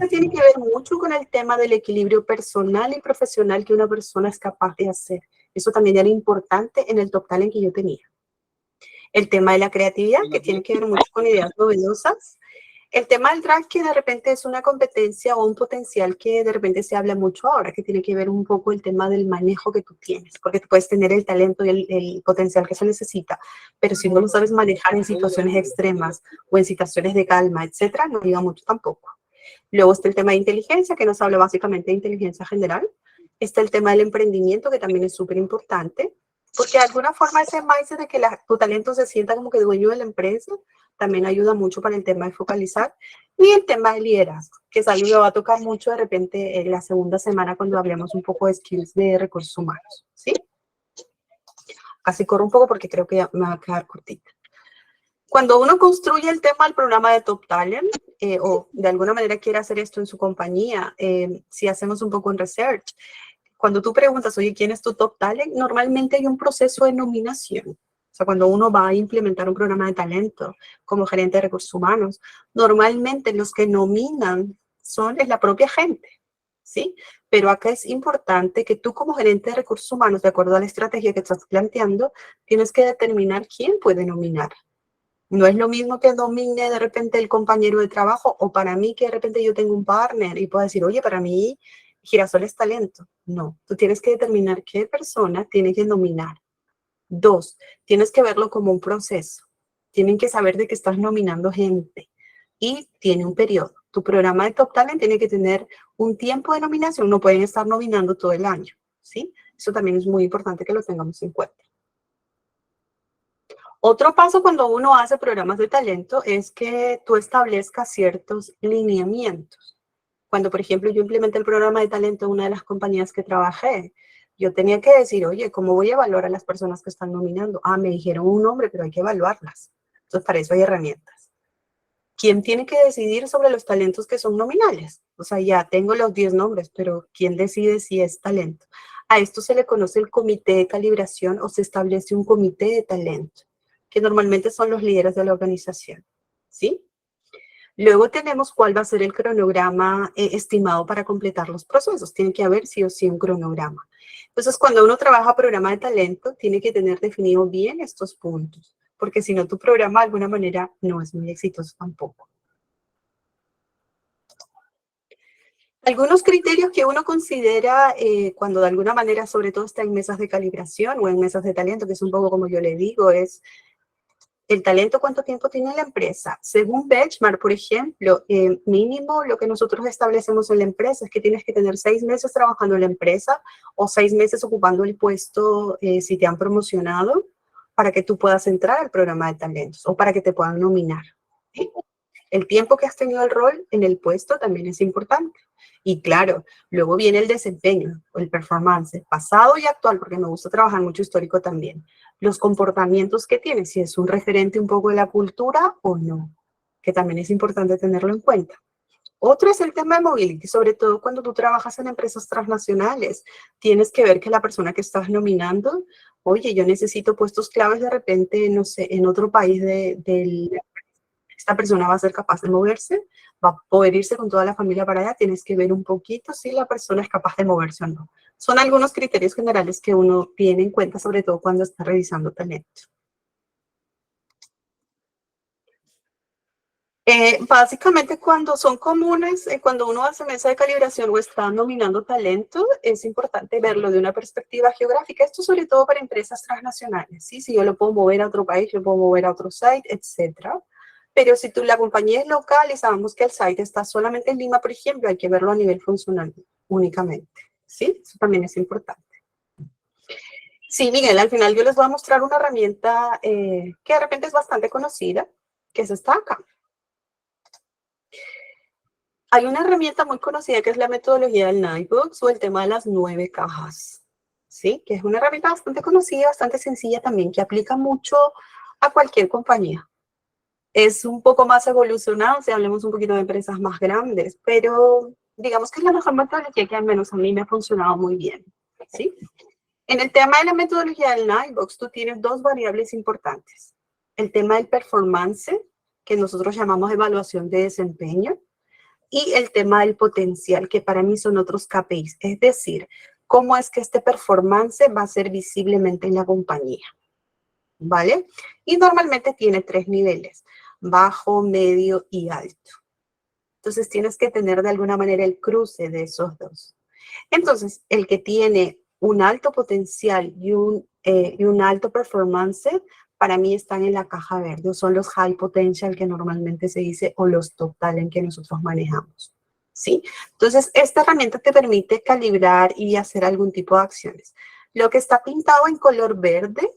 tiene que ver mucho con el tema del equilibrio personal y profesional que una persona es capaz de hacer. Eso también era importante en el Top Talent que yo tenía. El tema de la creatividad, que tiene que ver mucho con ideas novedosas. El tema del drag, que de repente es una competencia o un potencial que de repente se habla mucho ahora, que tiene que ver un poco el tema del manejo que tú tienes, porque tú puedes tener el talento y el potencial que se necesita, pero si no lo sabes manejar en situaciones extremas o en situaciones de calma, etcétera, no ayuda mucho tampoco. Luego está el tema de inteligencia, que nos habla básicamente de inteligencia general. Está el tema del emprendimiento, que también es súper importante, porque de alguna forma ese mindset de que tu talento se sienta como que dueño de la empresa también ayuda mucho para el tema de focalizar. Y el tema de liderazgo, que es algo que va a tocar mucho de repente en la segunda semana cuando hablemos un poco de skills de recursos humanos, ¿sí? Casi corro un poco porque creo que ya me va a quedar cortita. Cuando uno construye el tema del programa de Top Talent, o de alguna manera quiere hacer esto en su compañía, si hacemos un poco en research, cuando tú preguntas, oye, ¿quién es tu Top Talent? Normalmente hay un proceso de nominación. O sea, cuando uno va a implementar un programa de talento como gerente de recursos humanos, normalmente los que nominan es la propia gente, ¿sí? Pero acá es importante que tú como gerente de recursos humanos, de acuerdo a la estrategia que estás planteando, tienes que determinar quién puede nominar. No es lo mismo que domine de repente el compañero de trabajo o para mí que de repente yo tengo un partner y puedo decir, oye, para mí Girasol es talento. No, tú tienes que determinar qué persona tiene que nominar. 2, tienes que verlo como un proceso. Tienen que saber de que estás nominando gente y tiene un periodo. Tu programa de Top Talent tiene que tener un tiempo de nominación, no pueden estar nominando todo el año, ¿sí? Eso también es muy importante que lo tengamos en cuenta. Otro paso cuando uno hace programas de talento es que tú establezcas ciertos lineamientos. Cuando, por ejemplo, yo implementé el programa de talento en una de las compañías que trabajé, yo tenía que decir, oye, ¿cómo voy a evaluar a las personas que están nominando? Ah, me dijeron un nombre, pero hay que evaluarlas. Entonces, para eso hay herramientas. ¿Quién tiene que decidir sobre los talentos que son nominales? O sea, ya tengo los 10 nombres, pero ¿quién decide si es talento? A esto se le conoce el comité de calibración o se establece un comité de talento, que normalmente son los líderes de la organización, ¿sí? Luego tenemos cuál va a ser el cronograma estimado para completar los procesos. Tiene que haber sí o sí un cronograma. Entonces, cuando uno trabaja programa de talento, tiene que tener definido bien estos puntos, porque si no, tu programa de alguna manera no es muy exitoso tampoco. Algunos criterios que uno considera cuando de alguna manera, sobre todo está en mesas de calibración o en mesas de talento, que es un poco como yo le digo, es el talento, ¿cuánto tiempo tiene la empresa? Según Benchmark, por ejemplo, mínimo lo que nosotros establecemos en la empresa es que tienes que tener 6 meses trabajando en la empresa o 6 meses ocupando el puesto si te han promocionado para que tú puedas entrar al programa de talentos o para que te puedan nominar. ¿Sí? El tiempo que has tenido el rol en el puesto también es importante. Y claro, luego viene el desempeño, el performance, pasado y actual, porque me gusta trabajar mucho histórico también. Los comportamientos que tienes, si es un referente un poco de la cultura o no, que también es importante tenerlo en cuenta. Otro es el tema de mobility, sobre todo cuando tú trabajas en empresas transnacionales. Tienes que ver que la persona que estás nominando, oye, yo necesito puestos claves de repente, no sé, en otro país esta persona va a ser capaz de moverse, va a poder irse con toda la familia para allá, tienes que ver un poquito si la persona es capaz de moverse o no. Son algunos criterios generales que uno tiene en cuenta, sobre todo cuando está revisando talento. Básicamente cuando son comunes, cuando uno hace mesa de calibración o está nominando talento, es importante verlo de una perspectiva geográfica. Esto sobre todo para empresas transnacionales, ¿sí? Si yo lo puedo mover a otro país, lo puedo mover a otro site, etcétera. Pero si la compañía es local y sabemos que el site está solamente en Lima, por ejemplo, hay que verlo a nivel funcional únicamente, ¿sí? Eso también es importante. Sí, Miguel, al final yo les voy a mostrar una herramienta que de repente es bastante conocida, que es esta acá. Hay una herramienta muy conocida que es la metodología del Nightbox o el tema de las 9 cajas, ¿sí? Que es una herramienta bastante conocida, bastante sencilla también, que aplica mucho a cualquier compañía. Es un poco más evolucionado si hablemos un poquito de empresas más grandes, pero digamos que es la mejor metodología que al menos a mí me ha funcionado muy bien, ¿sí? En el tema de la metodología del Nightbox, tú tienes 2 variables importantes. El tema del performance, que nosotros llamamos evaluación de desempeño, y el tema del potencial, que para mí son otros KPIs, es decir, cómo es que este performance va a ser visiblemente en la compañía, ¿vale? Y normalmente tiene 3 niveles, bajo, medio y alto. Entonces tienes que tener de alguna manera el cruce de esos dos. Entonces, el que tiene un alto potencial y un alto performance, para mí están en la caja verde, o son los high potential que normalmente se dice, o los top talent que nosotros manejamos, ¿sí? Entonces, esta herramienta te permite calibrar y hacer algún tipo de acciones. Lo que está pintado en color verde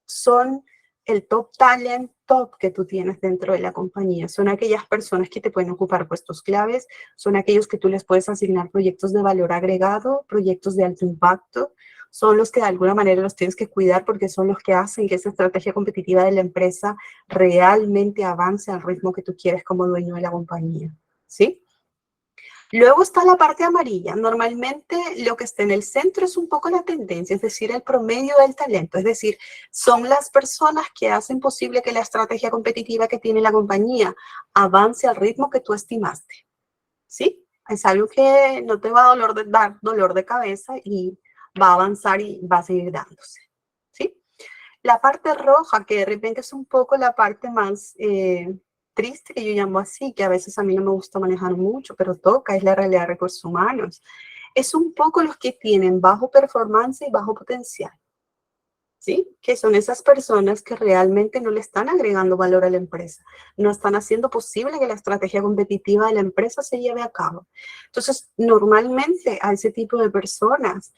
son el top talent, top que tú tienes dentro de la compañía. Son aquellas personas que te pueden ocupar puestos claves, son aquellos que tú les puedes asignar proyectos de valor agregado, proyectos de alto impacto, son los que de alguna manera los tienes que cuidar porque son los que hacen que esa estrategia competitiva de la empresa realmente avance al ritmo que tú quieres como dueño de la compañía, ¿sí? Luego está la parte amarilla. Normalmente lo que está en el centro es un poco la tendencia, es decir, el promedio del talento. Es decir, son las personas que hacen posible que la estrategia competitiva que tiene la compañía avance al ritmo que tú estimaste. ¿Sí? Es algo que no te va a dar dolor de cabeza y va a avanzar y va a seguir dándose. ¿Sí? La parte roja, que de repente es un poco la parte más triste, que yo llamo así, que a veces a mí no me gusta manejar mucho, pero toca, es la realidad de recursos humanos. Es un poco los que tienen bajo performance y bajo potencial, ¿sí? Que son esas personas que realmente no le están agregando valor a la empresa, no están haciendo posible que la estrategia competitiva de la empresa se lleve a cabo. Entonces, normalmente a ese tipo de personas,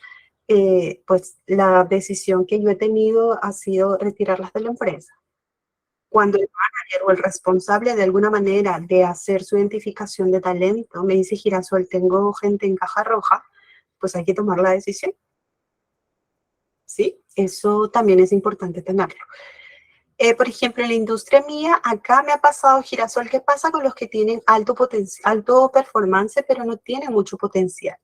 pues la decisión que yo he tenido ha sido retirarlas de la empresa. Cuando el manager o el responsable de alguna manera de hacer su identificación de talento me dice, Girasol, tengo gente en caja roja, pues hay que tomar la decisión. ¿Sí? Eso también es importante tenerlo. Por ejemplo, en la industria mía, acá me ha pasado, Girasol, ¿qué pasa con los que tienen alto performance, pero no tienen mucho potencial?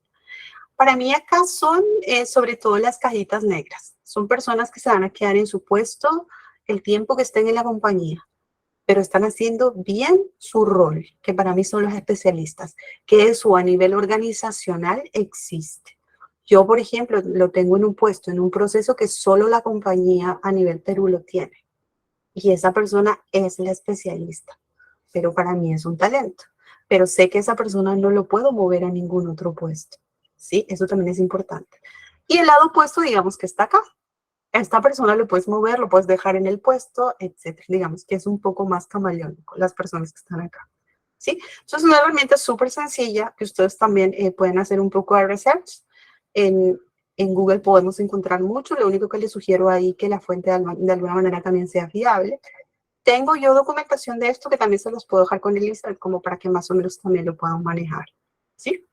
Para mí acá son sobre todo las cajitas negras. Son personas que se van a quedar en su puesto el tiempo que estén en la compañía, pero están haciendo bien su rol, que para mí son los especialistas, que eso a nivel organizacional existe. Yo, por ejemplo, lo tengo en un puesto, en un proceso que solo la compañía a nivel Perú lo tiene. Y esa persona es la especialista, pero para mí es un talento. Pero sé que esa persona no lo puedo mover a ningún otro puesto. ¿Sí? Eso también es importante. Y el lado opuesto, digamos que está acá. Esta persona lo puedes mover, lo puedes dejar en el puesto, etcétera. Digamos que es un poco más camaleónico las personas que están acá. ¿Sí? Entonces, es una herramienta súper sencilla que ustedes también pueden hacer un poco de research. En Google podemos encontrar mucho. Lo único que les sugiero ahí que la fuente de alguna manera también sea fiable. Tengo yo documentación de esto que también se los puedo dejar con el lista como para que más o menos también lo puedan manejar. ¿Sí?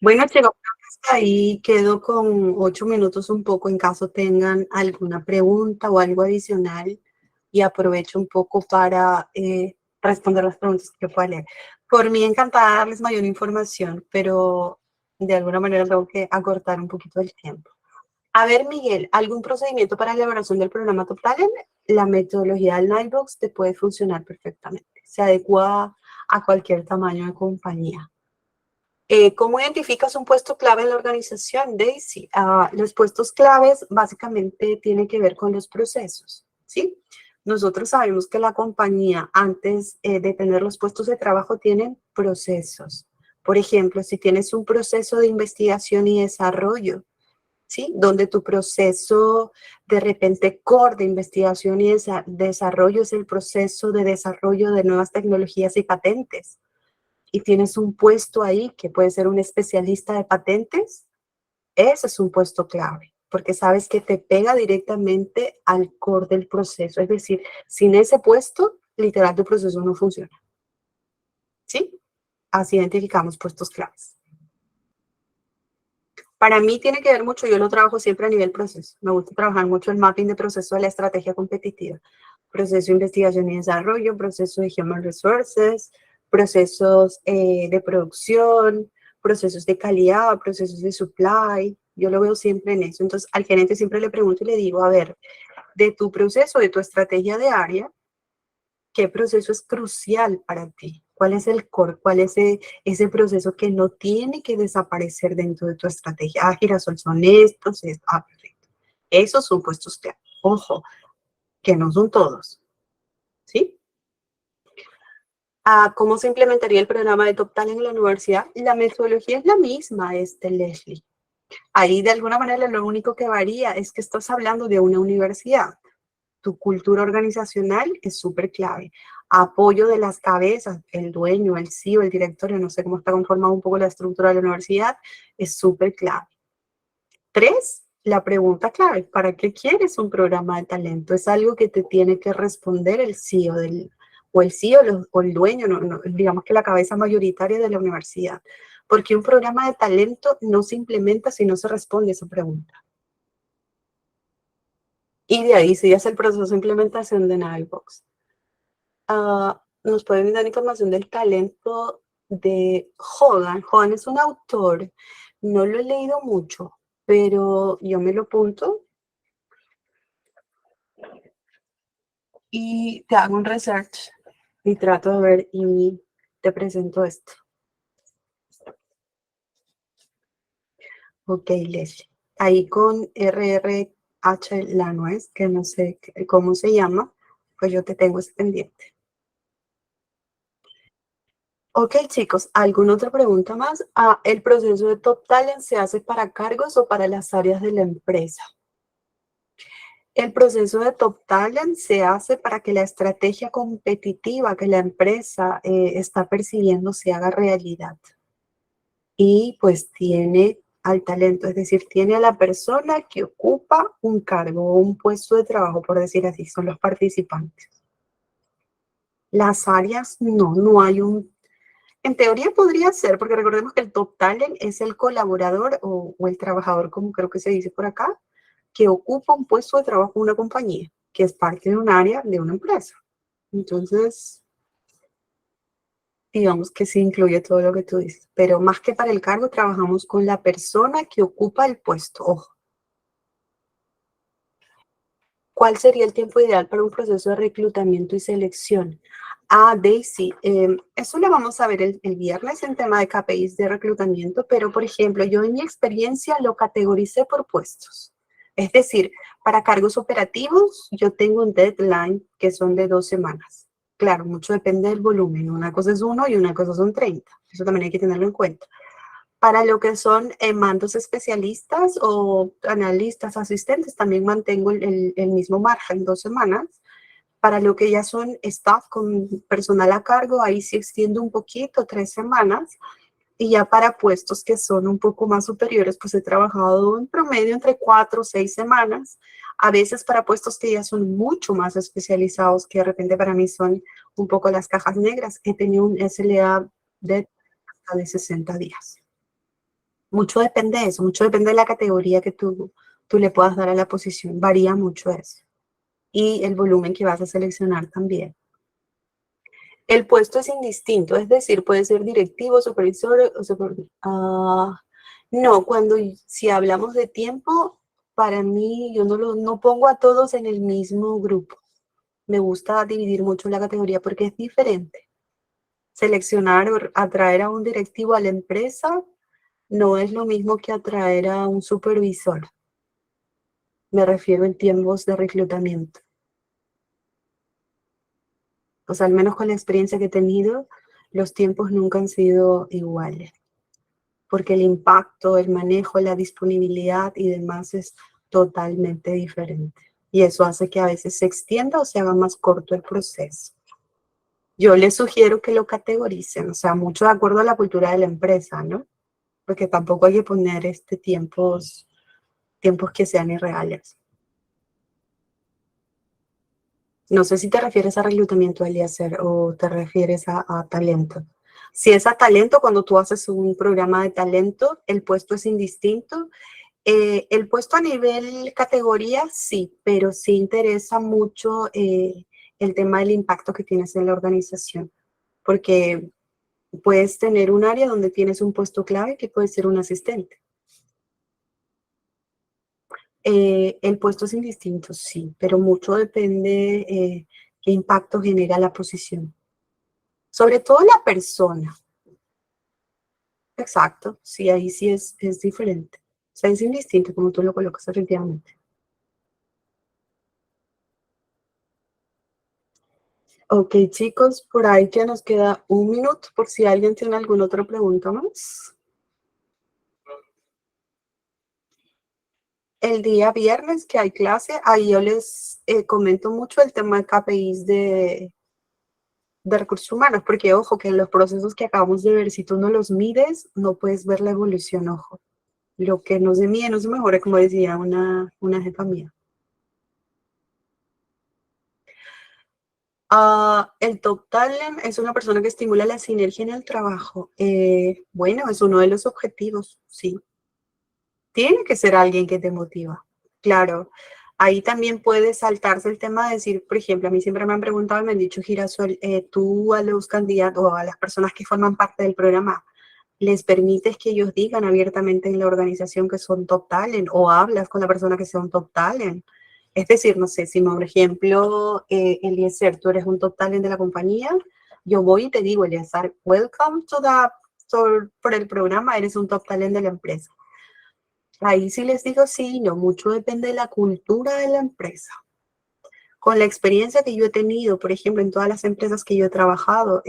Bueno, chicos, ahí quedo con 8 minutos un poco en caso tengan alguna pregunta o algo adicional y aprovecho un poco para responder las preguntas que pueda leer. Por mí encantada de darles mayor información, pero de alguna manera tengo que acortar un poquito el tiempo. A ver, Miguel, ¿algún procedimiento para la elaboración del programa Top Talent? La metodología del Nightbox te puede funcionar perfectamente. Se adecua a cualquier tamaño de compañía. ¿Cómo identificas un puesto clave en la organización, Daisy? Los puestos claves básicamente tienen que ver con los procesos, ¿sí? Nosotros sabemos que la compañía, antes de tener los puestos de trabajo, tienen procesos. Por ejemplo, si tienes un proceso de investigación y desarrollo, ¿sí? Donde tu proceso de repente core de investigación y desarrollo es el proceso de desarrollo de nuevas tecnologías y patentes. Y tienes un puesto ahí que puede ser un especialista de patentes, ese es un puesto clave, porque sabes que te pega directamente al core del proceso. Es decir, sin ese puesto, literal, tu proceso no funciona. ¿Sí? Así identificamos puestos claves. Para mí tiene que ver mucho, yo lo trabajo siempre a nivel proceso. Me gusta trabajar mucho el mapping de proceso de la estrategia competitiva. Proceso de investigación y desarrollo, proceso de human resources, procesos de producción, procesos de calidad, procesos de supply. Yo lo veo siempre en eso. Entonces, al gerente siempre le pregunto y le digo, a ver, de tu proceso, de tu estrategia de área, ¿Qué proceso es crucial para ti? ¿Cuál es el core? ¿Cuál es ese proceso que no tiene que desaparecer dentro de tu estrategia? Ah, Girasol, son estos. Perfecto. Esos son puestos clave. Ojo, que no son todos. ¿Sí? ¿Cómo se implementaría el programa de Top Talent en la universidad? La metodología es la misma, Leslie. Ahí de alguna manera lo único que varía es que estás hablando de una universidad. Tu cultura organizacional es súper clave. Apoyo de las cabezas, el dueño, el CEO, el directorio, no sé cómo está conformado un poco la estructura de la universidad, es súper clave. 3, la pregunta clave, ¿para qué quieres un programa de talento? Es algo que te tiene que responder el CEO o el CEO o el dueño, digamos que la cabeza mayoritaria de la universidad. Porque un programa de talento no se implementa si no se responde esa pregunta. Y de ahí sigue el proceso de implementación de Navibox. Nos pueden dar información del talento de Hogan. Hogan es un autor, no lo he leído mucho, pero yo me lo apunto y te hago un research y trato de ver y te presento esto. Ok, Leslie. Ahí con RRH Lanois, que no sé cómo se llama, pues yo te tengo ese pendiente. Ok, chicos, ¿alguna otra pregunta más? ¿El proceso de Top Talent se hace para cargos o para las áreas de la empresa? El proceso de Top Talent se hace para que la estrategia competitiva que la empresa está persiguiendo se haga realidad. Y pues tiene al talento, es decir, tiene a la persona que ocupa un cargo o un puesto de trabajo, por decir así, son los participantes. Las áreas, no hay un... En teoría podría ser, porque recordemos que el Top Talent es el colaborador o el trabajador, como creo que se dice por acá, que ocupa un puesto de trabajo en una compañía, que es parte de un área de una empresa. Entonces, digamos que sí incluye todo lo que tú dices, pero más que para el cargo, trabajamos con la persona que ocupa el puesto. Ojo. ¿Cuál sería el tiempo ideal para un proceso de reclutamiento y selección? Daisy, eso lo vamos a ver el viernes en tema de KPIs de reclutamiento, pero por ejemplo, yo en mi experiencia lo categoricé por puestos. Es decir, para cargos operativos, yo tengo un deadline que son de 2 semanas. Claro, mucho depende del volumen. Una cosa es 1 y una cosa son 30. Eso también hay que tenerlo en cuenta. Para lo que son mandos especialistas o analistas, asistentes, también mantengo el mismo margen, 2 semanas. Para lo que ya son staff con personal a cargo, ahí sí extiendo un poquito, 3 semanas. Y ya para puestos que son un poco más superiores, pues he trabajado en promedio entre 4 o 6 semanas. A veces para puestos que ya son mucho más especializados, que de repente para mí son un poco las cajas negras, he tenido un SLA de hasta de 60 días. Mucho depende de eso, mucho depende de la categoría que tú le puedas dar a la posición. Varía mucho eso. Y el volumen que vas a seleccionar también. El puesto es indistinto, es decir, puede ser directivo, supervisor o no, si hablamos de tiempo, para mí yo no pongo a todos en el mismo grupo. Me gusta dividir mucho la categoría porque es diferente. Seleccionar o atraer a un directivo a la empresa no es lo mismo que atraer a un supervisor. Me refiero en tiempos de reclutamiento. O sea, al menos con la experiencia que he tenido, los tiempos nunca han sido iguales. Porque el impacto, el manejo, la disponibilidad y demás es totalmente diferente. Y eso hace que a veces se extienda o se haga más corto el proceso. Yo les sugiero que lo categoricen, o sea, mucho de acuerdo a la cultura de la empresa, ¿no? Porque tampoco hay que poner tiempos que sean irreales. No sé si te refieres a reclutamiento, Eliezer, o te refieres a talento. Si es a talento, cuando tú haces un programa de talento, el puesto es indistinto. El puesto a nivel categoría, sí, pero sí interesa mucho el tema del impacto que tienes en la organización. Porque puedes tener un área donde tienes un puesto clave que puede ser un asistente. El puesto es indistinto, sí, pero mucho depende qué impacto genera la posición. Sobre todo la persona. Exacto, sí, ahí sí es diferente. O sea, es indistinto como tú lo colocas, efectivamente. Ok, chicos, por ahí ya nos queda 1 minuto por si alguien tiene alguna otra pregunta más. El día viernes que hay clase, ahí yo les comento mucho el tema de KPIs de recursos humanos, porque ojo, que en los procesos que acabamos de ver, si tú no los mides, no puedes ver la evolución, ojo. Lo que no se mide no se mejora, como decía una jefa mía. El top talent es una persona que estimula la sinergia en el trabajo. Bueno, es uno de los objetivos, sí. Tiene que ser alguien que te motiva. Claro, ahí también puede saltarse el tema de decir, por ejemplo, a mí siempre me han preguntado y me han dicho, Girasol, tú a los candidatos o a las personas que forman parte del programa, ¿les permites que ellos digan abiertamente en la organización que son top talent o hablas con la persona que sea un top talent? Es decir, no sé, si por ejemplo, Eliezer, tú eres un top talent de la compañía, yo voy y te digo, Eliezer, welcome por el programa, eres un top talent de la empresa. Ahí sí les digo sí, no, mucho depende de la cultura de la empresa. Con la experiencia que yo he tenido, por ejemplo, en todas las empresas que yo he trabajado,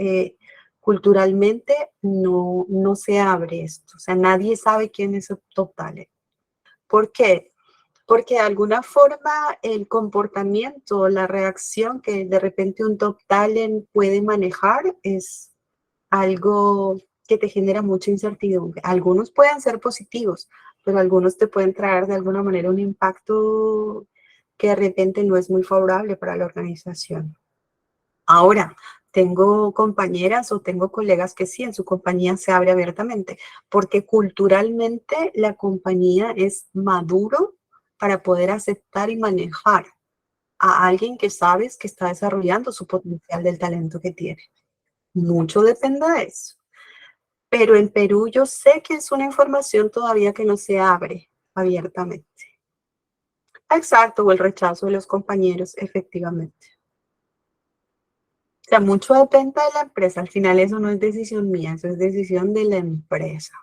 culturalmente no se abre esto. O sea, nadie sabe quién es el top talent. ¿Por qué? Porque de alguna forma el comportamiento, la reacción que de repente un top talent puede manejar es algo que te genera mucha incertidumbre. Algunos pueden ser positivos, pero algunos te pueden traer de alguna manera un impacto que de repente no es muy favorable para la organización. Ahora, tengo compañeras o tengo colegas que sí, en su compañía se abre abiertamente, porque culturalmente la compañía es maduro para poder aceptar y manejar a alguien que sabes que está desarrollando su potencial del talento que tiene. Mucho depende de eso. Pero en Perú yo sé que es una información todavía que no se abre abiertamente. Exacto, o el rechazo de los compañeros, efectivamente. O sea, mucho depende de la empresa. Al final eso no es decisión mía, eso es decisión de la empresa.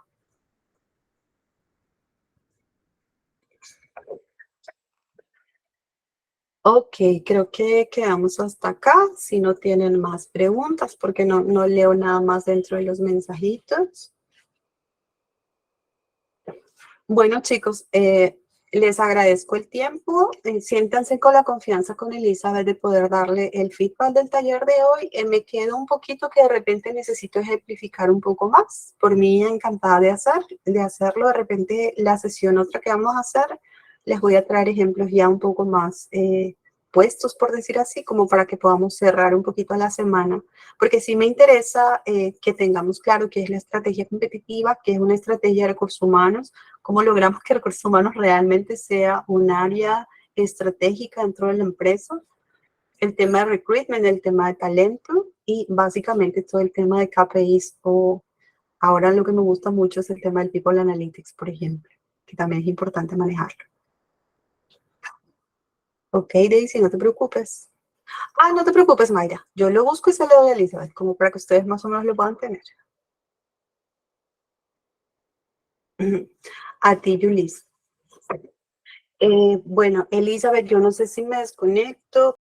Ok, creo que quedamos hasta acá. Si no tienen más preguntas, porque no leo nada más dentro de los mensajitos. Bueno, chicos, les agradezco el tiempo. Siéntanse con la confianza con Elizabeth de poder darle el feedback del taller de hoy. Me quedo un poquito que de repente necesito ejemplificar un poco más. Por mí, encantada de hacerlo. De repente, la sesión otra que vamos a hacer, les voy a traer ejemplos ya un poco más puestos, por decir así, como para que podamos cerrar un poquito a la semana. Porque sí me interesa que tengamos claro qué es la estrategia competitiva, qué es una estrategia de recursos humanos, cómo logramos que recursos humanos realmente sea un área estratégica dentro de la empresa, el tema de recruitment, el tema de talento y básicamente todo el tema de KPIs o ahora lo que me gusta mucho es el tema del People Analytics, por ejemplo, que también es importante manejarlo. Ok, Daisy, no te preocupes. No te preocupes, Mayra. Yo lo busco y se lo doy a Elizabeth, como para que ustedes más o menos lo puedan tener. A ti, Yulis. Bueno, Elizabeth, yo no sé si me desconecto.